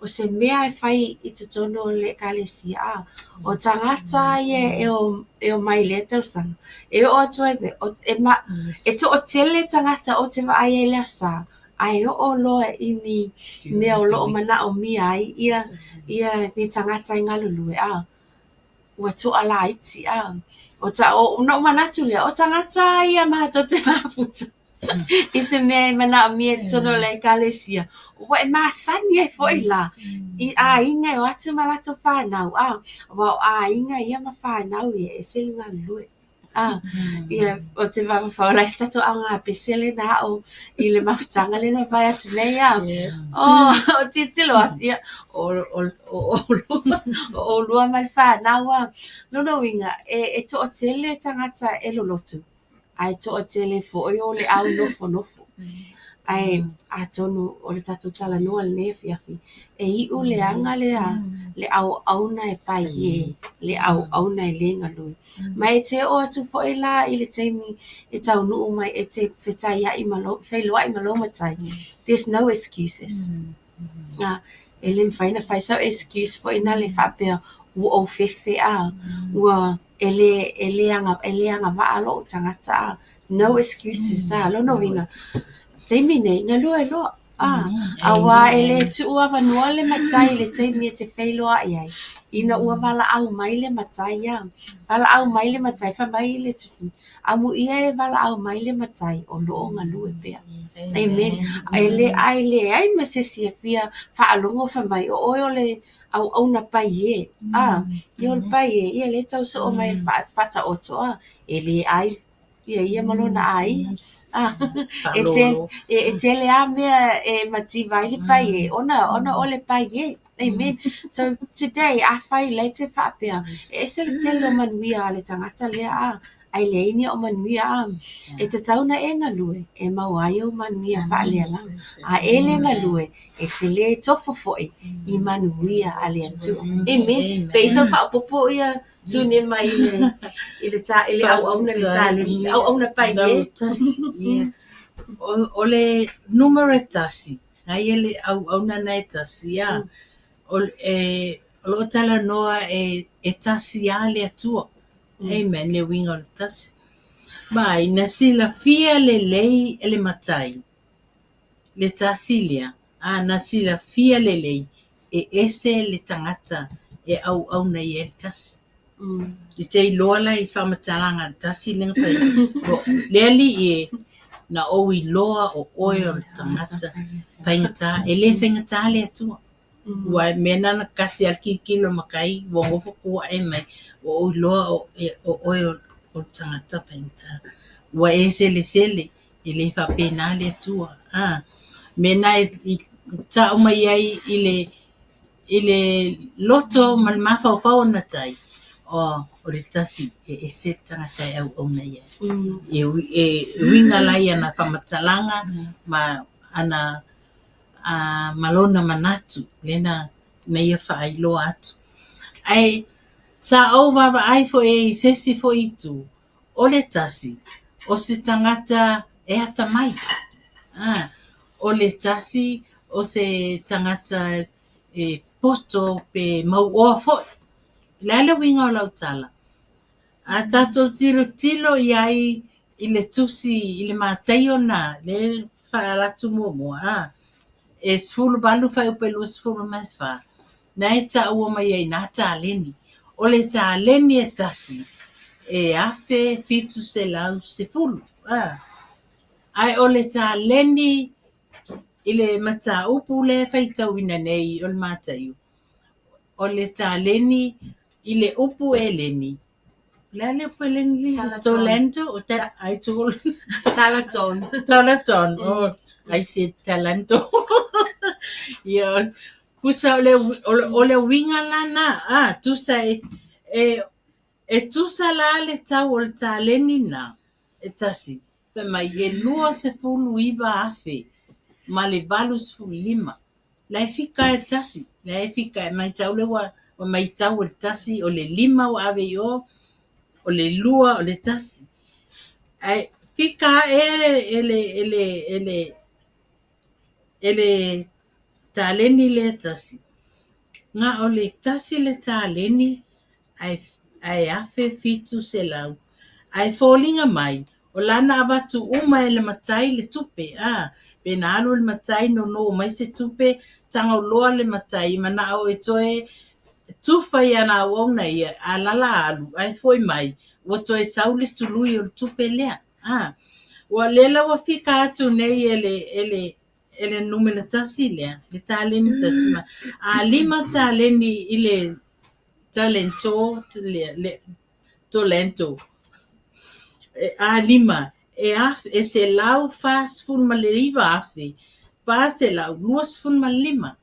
o se mea e whai I te tono le kalesia a. O tangata e o mai le tausanga. E o atua e to o tele tangata o te vai e lea sa. Ai o loa I mea o loo mana o mia ai ia ni tangata I ngalulue a. Ua to ala iti a. O no manatu lea o tangata ia maha to te mafuta. I se mea I mana o mia tono le kalesia. Ua e masani e fo I la. I a inga o atu malato whanau a. Wa a inga ia ma whanau ia e seli ngalulue. Ia o te mama whaolai tato au ngā pesele nā o I le mafutanga le na vai atu nei a. O titilo atu ia o lua mai whanau a. Lono winga e to o tele tangata e lolotu. Ai to o tele fo o le au nofo. Ai a tonu o le tato tala noa le nefi afi. E I o le anga le au na e pai e. Le au na e lenga lui. Mai te o atu fo I la I le teimi e tau nuu mai e te whetai a I malo, whailoa I malo matai. There's no excuses. E le mwhaina whai sau excuse fo ina le whapea ua o whewhe a. Ua ele anga maalo o tangata a. No excuses a. Lono winga. Teimi nei, ngā lua e loa. Awa ele tu ua vanua le matai le teimi e te whailoa I ai. Ina ua wala au mai le matai a. Wala au mai le matai wha mai le tusi. Amu ia e wala au mai le matai o loo ngā lua pia. Amen. Ai me se sia fia wha alongo wha mai o oi o le au na pai e. Ia le pai e. Ia le tau so o mai whata oto a. Ele ai. Ia malona ai. E tele a mea e mati vai le pai e. Ona o le pai e. Amen. So today, I find later whapea. E se le tele o manuia le tangata lea a. Ai leini o manuia a. E te tauna e ngalue. E mawai o manuia whaaleanga. A ele ngalue. E te le tofo foi. I manuia a le atu. Amen. Pe isa whaapopo ia. Sune mai ile au na le tale. Au na pai e. O le numero tasi. Ai ele au na na tasi ya. O lo tala noa e tasi a le atua. Amen, le winga o le tasi. Mai, na sila fia le lei e le matai. Le tasi lea. Na sila fia le lei. E ese le tangata e au na i e le tasi. I te iloa la I whamatalanga tasi lenga whai. Lea li e na o I loa o oi o le tangata. Whaingata, e le whaingata le atua. Ua mena na kasi alki kilo makai, wangofo kua e mai, o loa o oi o tangata whaingata. Ua e sele, e le whapena le atua. Mena I ta mai ai I le loto man mawhawhau na tai. O le tasi e se tangata e au na ia. E winga lai ana whamatalanga ma ana malona manatu lena na ia whaailoa atu. Ai sa au baba ai fo e sesi fo itu o le tasi o se tangata e ata mai. O le tasi o se tangata e poto pe mau oa fo. Lele winga o lau tala. A tato tilo iai I le tusi I le mātai o nā le whaalatu momoa. E sfulu balu whai upelu sfulu mai wha. Na e ta ua mai ai nā tā leni. O le tā leni e tasi. E afe fitu se lau se fulu. Ai o le tā leni I le mata upu le whaitau ina nei o le mātai. O le tā leni I le upu e leni. Lale upu e leni li Tolento o ta ai tol. Talaton. Oh, I said Talento. Ia kusa o le winga lana. Tusa e tusa la le tau o le tā leni na. E tasi. Pe mai e lua se fulu iwa afe. Ma le valu se fulu lima. La e fika e tasi. La e fika e mai tau le wa mai tau o le tasi o le lima o ave o le lua o le tasi. Ai fika ele taleni le tasi. Ngā o le tasi le tāleni ai afe fitu se lau. Ai fōlinga mai, o lana avatu uma e le matai le tupe. Pena alu le matai no mai se tupe, tanga loa le matai, mana au e toe tufa ia na wauna ia, a lala alu, ai foi mai, wa toe sau le tului o le tupe lea. Wa lela wa fika atu nei ele numela tasi lea, le tāleni tasi ma. A lima tāleni i le talento, tolento. A lima, e se lau fast fun ma le riva afe, pa se lau luas fun ma lima.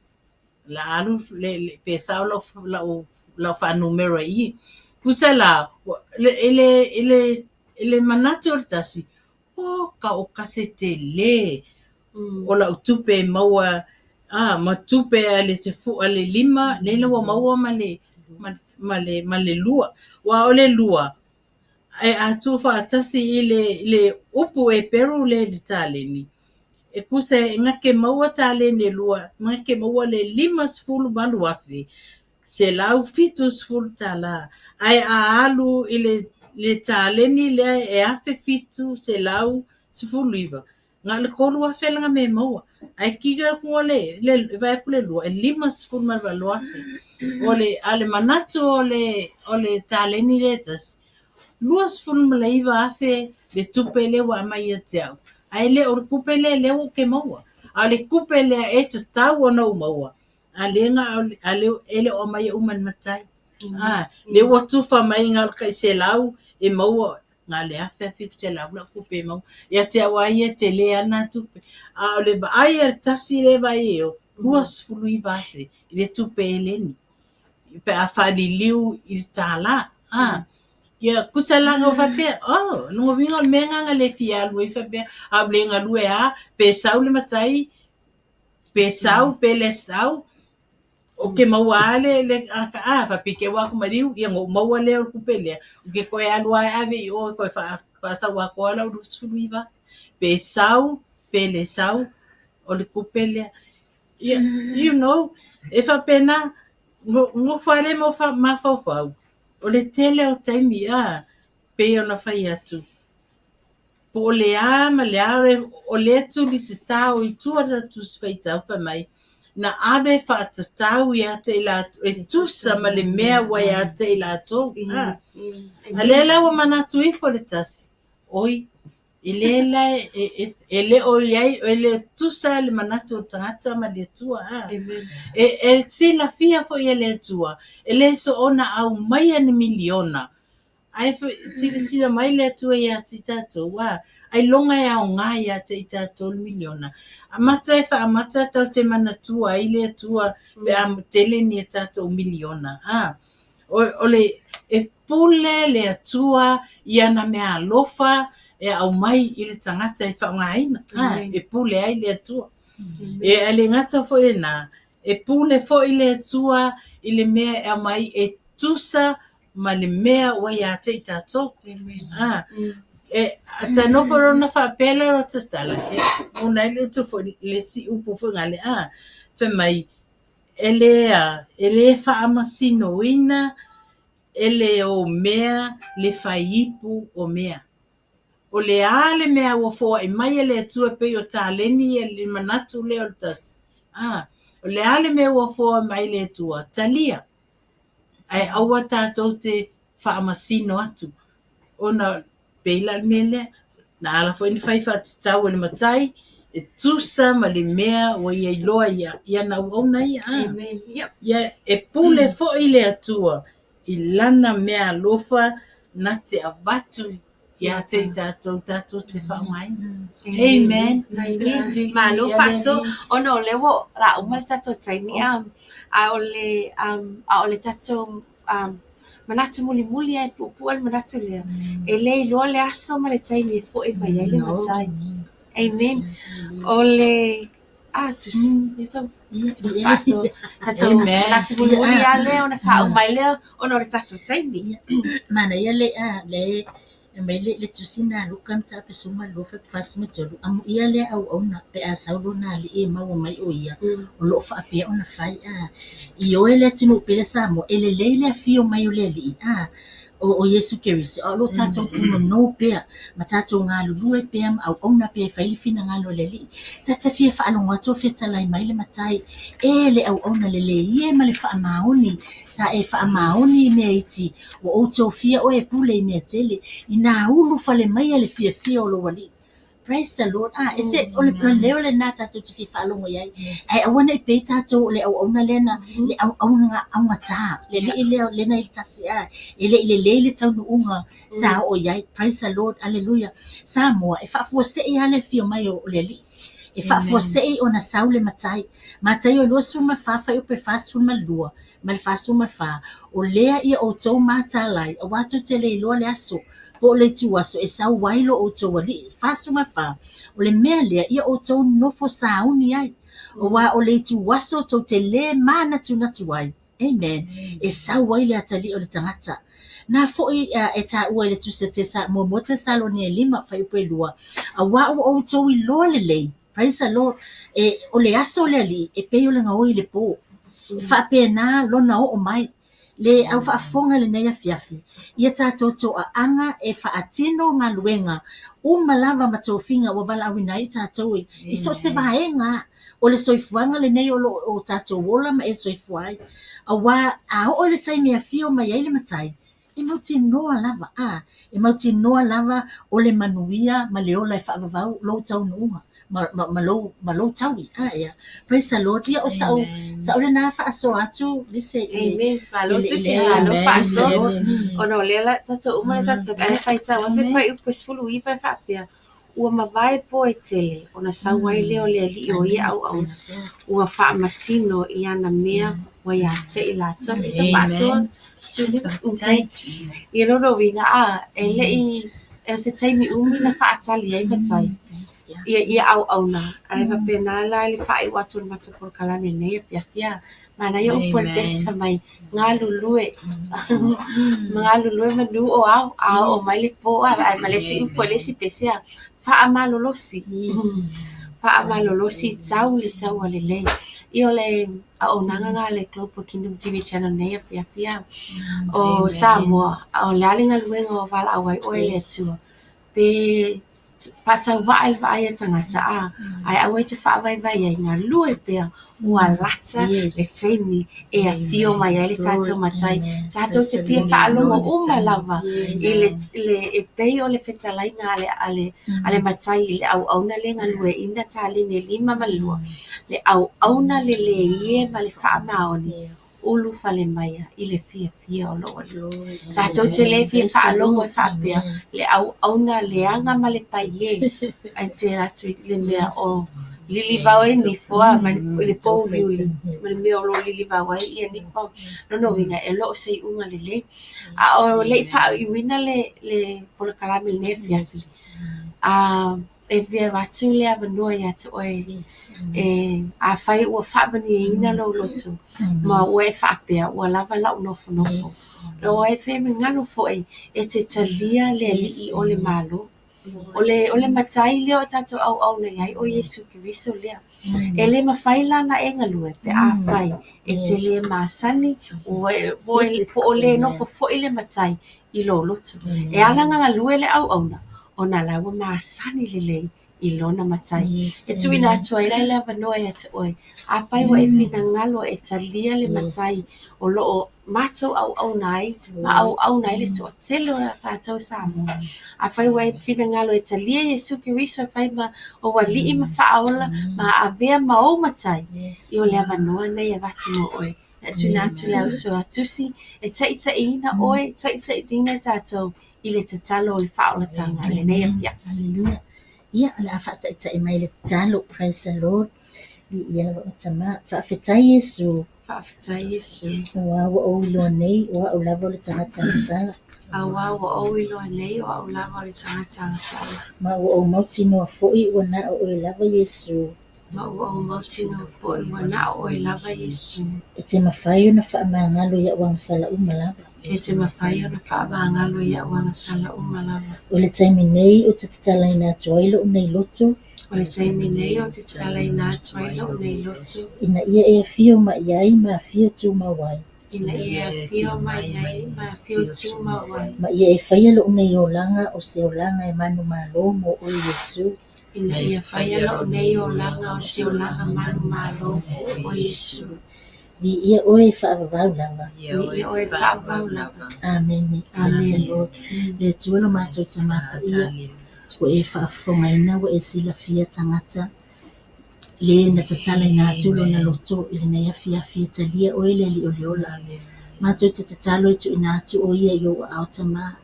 La alu le pesau lau fa numero i. Kusa la, ele manate o tasi, ka o kase te le. O la utupe maua, ma tupe ale te fu ale lima, le lawa maua ma le lua. Wa ole lua, ai atu fa atasi i le upu e peru le tāleni. E kusa ngake maua tāleni lua, ngake maua le 5 balu afi. Se lau fitu 10 tāla. Ai alu i le tāleni le e afe fitu se lau 10 iwa. Ngā le kolu afe langa me maua. Ai kiga kua le vai kule lua, e 5 balu afi. Ale manatu o le tāleni le tas. Luas fun malaiva afe le tupe le wa mai te au. Ai le o kupe le o ke maua. A le kupe le e te tau ona o maua. A le nga ele o mai uman matai. Le o tufa mai ngā kai se lau e maua. Ngā le afe fitu te lau la kupe maua. Ia te awai e te le ana tupe. A le ba ai e tasi le vai eo. Luas fulu i vate. I le tupe e leni. Pe a whali liu i tāla. Ia kusalanga o whapea, lungo winga o menga nga le fialu e whapea, a blenga lue pe sau le matai, pe sau, pe le sau, o ke maua le whapike waku mariu, ia ngō maua le o kupelea, o ke koe alua e ave i o koe whaasa wako ala o rusfulu iwa, pe sau, pe le sau, o le kupelea, you know, e whapena, ngō whare mo mawhawhau, o le tele o taimi pe ona whai atu. Po o le ma le o le atu li se tau i tuara tu se whai tau whamai. Na ave whaatatau i ate i lato, e tusa ma le mea wai ate i lato. A le lawa manatu i fo le tasi. Oi, i le la e le o iai, e le tusa le manatu o tangata ma le tua. E si la fia fo i le tua. E le so ona au mai ani miliona. Ai sila mai le tua i ati tato wa. Ai longa e au ngā i ati i tato miliona. Amata e wha amata tau te mana tua i le tua pe am tele ni e tato miliona. O le e pule le atua i ana mea alofa e au mai i le tangata e wha ngaina. E pule ai le atua. E ale ngata fo e nā. E pule fo i le atua i le mea e mai e tusa ma le mea wa ia te i tato. E ta no fo na fa pela ro te stala. E una le tu fo le si upu fo ngale. Fe mai ele fa amasino ina ele o mea le faipu o mea. O le ale mea wa fo e mai ele tu pe o taleni ele manatu le o tas. O le ale mea wa fo mai le tua talia. Ai aua tātou te whaamasino atu. Ona peila mele, na ala fo ini whai whaatitau le matai, e tusa ma le mea o ia iloa ia na uauna ia. Ia e pule fo i le atua, i lana mea lofa na te abatu ia te i tātou te whaamai. Amen. Ma lo faso ono lewo la umal tato taimi a ole tato manatu muli ai pupual manatu le e le lo le aso ma le taimi fo e mai le matai. Amen. Ole tus eso faso tato manatu muli ale ona fa mai le ono le tato taimi. Mana ia le mai le tusina luka mta pe suma lo fe fast me tolu am ia le au ona pe a saulo na li e mau mai o ia o lo fa pe ona fai i o ele tinu pe sa mo ele le fio mai o le li o Yesu Keriso o lo tatou kuno no pe ma tatou nga lulu e pe au ona pe fai fina nga lo le li tata fia fa alo ngato fe tala mai le matai ele au ona le ie ma le fa maoni sa e fa maoni me iti o fia o e pule me tele ina ulu fale mai le fia o lo wali. Praise the Lord. Ese ole leo le na tatou te fa longo yai. Ai awana pe tatou le au ona le na le au nga ta. Le le na tasi ele le tau no unga sa o yai. Praise the Lord. Hallelujah. Sa mo e fa fo se ia le fio mai o le li. E fa fo se ona saule matai o lo suma fa o pe fa suma lua. Mal fa suma fa o lea ia o tau mata lai. O watu te le lo le aso. Po le tuaso e sau wailo o tau wali fasuma fa o le mea lea ia o tau nofo sauni ai o wa o le tuaso tau te le mana tunatu ai amen e sau waile atali o le tangata na fo e ta ua le tu se te sa mo te salo ni lima fa pe lua a wa o tau I lo le lei praise the Lord e o le aso le ali e pe o le ngoi le po fa pe na lo na o mai le au fa fonga le nei fiafi ia tatou to anga e fa atino nga luenga malava matofinga wa bala wina tatou I so se vaenga o le soifuanga le nei o tatou wola ma e soifuai awa o le taimi a fio mai ai le matai e mauti noa lava e mauti noa lava o le manuia ma le ola e fa vavau lo tau nuunga ma lo tawi ya praise the Lord ia o sa le na fa so atu dise amen malo tu si lo fa so ono le la tatou uma tatou ai fa sa wa fa upu sfulu I fa pia ua mavae po e tele ona sauai leo le li o ia au ua fa masino I ana mea wa ya te I la tso I sa paso suli untai I lo winga ele I se taimi umi na fa atali ai patai ia au na ai va pena la le fa I watu matu por kalame nei pia mana yo por des fa mai ngalulue manu o au o mai le po ai malesi polisi pesia fa amalolosi fa amalolosi tau le le io le a onanga nga le Club for Kingdom TV channel nei pia o Samoa o le alinga luenga o vala awai o le tu pe patau vai vai tangata ai awai te fa vai nga lue pe ua lata le taimi e a fio mai ai le tatou matai tatou te pia fa alonga uma lava I le e pei o le fetalai nga ale matai le au na le nga lue ina tali ne lima malua le au na le ie ma le fa maoni ulu fale mai I le fia o lo tatou te le fia fa alonga fa pia le au na le anga ma le pai ai te atu le mea o lili vau ni foa ma le po luli ma le mea o lo lili vau ai ia ni po no winga e lo sei unga le o le fa I wina le pola kalame ne fia e via watu le avanua ia te oe a fai ua fa bani ina lo lotu ma ua e fa pea ua lava lau nofo e o e fe me ngano fo e te talia le alii o le malo o le matai leo tatou au na iai o Yesu Keriso lea e le mawhai lana e ngalue pe a whai e te le masani po o le nofo fo I le matai I lo lotu e alanga ngalue le au na o na lawa masani le lei I lona matai e tuina atua I lai lava noa e atu oi a whai wa e fina ngalo e talia le matai o loo matou au nai ma au nai le to telo na tatou Samoa a whai wa e fina ngalo e talia Yesu Keriso whai ma o wali I ma whaola ma a vea ma o matai I o lava noa nei e wati mo oi e tuina atu leo so atusi e taita ina oi taita ina tatou I le tatalo o le whaola tanga le nei pia hallelujah ia ala fa taita e mai le tatalo praise the Lord ia la o tama fa fetai Yesu whaafetai Yesu wa o lo nei wa o lava le tangata sala a wawa o ilo nei o au lava le tangata sala ma o mauti no foi o na o lava Yesu Ma ua o mautino po i wana o i lava Yesu. E te mawhai o na whaamangalo ia wang sala umalava. E te mawhai o na whaamangalo ia wana sala umalava. O le taimi nei o te tatalai nā tuailo o nei loto, O le taimi nei o te tala i nā tuaila o nei lotu. ina ia e fio ma iai ma fio tu mawai. Ina ia fio mai ai ma fio tu mawai. Ma ia e whaia lo nei o langa o se o langa e manu malo mo o Yesu. Ina ia whaiala o nei o langa o si o langa manu malo o Yesu. Di ia oe whaavavau lava. Ni ia oe whaavau lava. Amen. Praise the Lord. Le tuelo mātou tamapa ia. Ko e whaafongaina wa e sila fia tangata. Le na tatala i nā tulo na loto le na ia fia talia oe le li o leola. Mātou te tatalo i tu ina atu o ia i o au tama.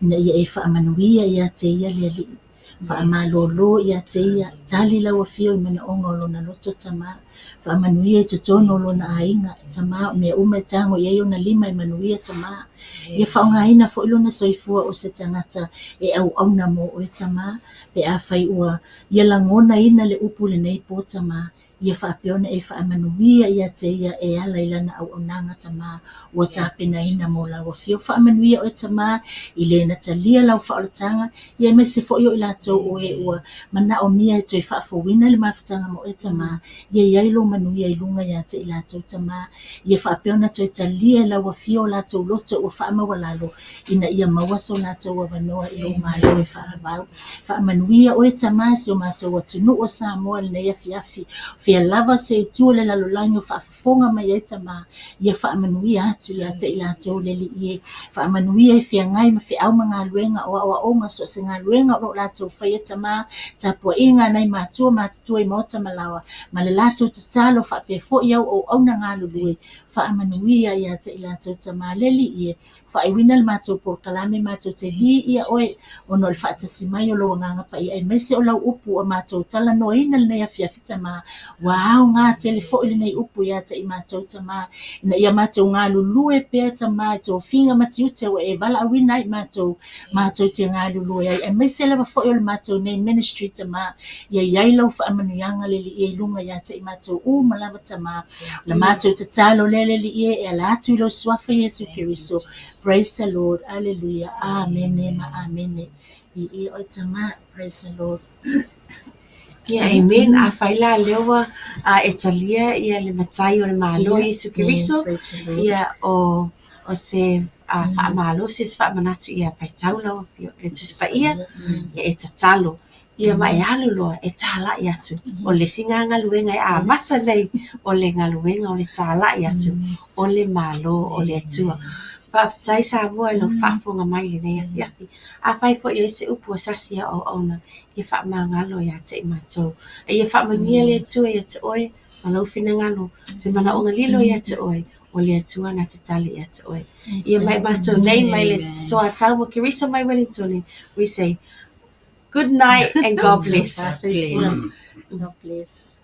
Ina ia e whaamanuia ia te ia le li. Whaamalolo ia te ia. Tali lau a fio i mana onga o lona loto tama. Whaamanuia i tutono o lona ainga tama. Mea ume tango ia i ona lima i manuia tama. Ia whaongaina fo ilona soifua o se tangata e au auna mo o e tama. Pe a whai ua ia langona ina le upu le nei po tama. Ia whaapeona e whaamanuia ia te ia e ala ilana au aunanga tama. Ua tāpena ina mo lau a fio whaamanuia o e tama. I le na talia lau whaolatanga. Ia me se fo io i lato o e ua mana o mia e toi whaafowina le mawhitanga mo e tama. Ia iailo manuia i lunga ia te i lato tama. Ia whaapeona toi talia lau a fio lato loto ua whaamawalalo. Ina ia mawaso lato ua wanoa i lo malo e whaavau. Whaamanuia o e tama se o mato wa tunu o Samoa le nei afiafi. Fia lava se tua le lalolangi o whaafonga mai e tama. Ia whaamanuia atu ia te i lato le li ie. Whaamanuia i fia ngai ma fia au mga luenga o awa onga so se ngā luenga o lato whai e tama. Tapua inga nei mātua mātua i mota malawa. Ma le lato te talo whaapea fo iau o au na ngā lulue. Whaamanuia ia te i lato tama le li ie. Whaaiwina le mātua por kalame mātua te li ia oe. Ono le whaatasi mai o lo nganga pa ia e mese o lau upu o mātua tala no ina le nei a fia fita ma. Wow, ngā telefo ili nei upu ia te i mātua tama. Ina ia mātua ngā lulue pēr tama. Tō whinga mati ute o e vala awina i mātua te ngā lulue. E mese lewa fo i o le mātua nei ministry tama. Ia iai lau whaamanuianga le li e lunga ia te i mātua malawa tama. Na mātua te talo lele li e e ala atu ilo swafa Yesu Kiriso. Praise the Lord. Hallelujah. Amen. Amen. I o tama. Praise the Lord. Ia amen. A whaila lewa e talia ia le matai o le malo Yesu Kiriso. Ia o se whaamalo se whaamanatu ia paitau lau le tuspa ia e tatalo. Ia mai alu loa e tala i atu. O le singa ngaluenga e a mata nei o le ngaluenga o le tala i atu. O le malo o le atua. Whaafitai sa mua lo whaafonga mai le nei afiafi. A whai fo i se upu o sasia o ona. Ia whaamangalo i ate i mātou. Ia whaamania le atua i ate oe. Malau whina ngalo. Se mana o ngalilo i ate oe. O le atua na te tali i ate oe. Ia mai mātou nei mai le soa tau mo Kiriso mai Wellingtoni. We say, good night and God bless. God bless.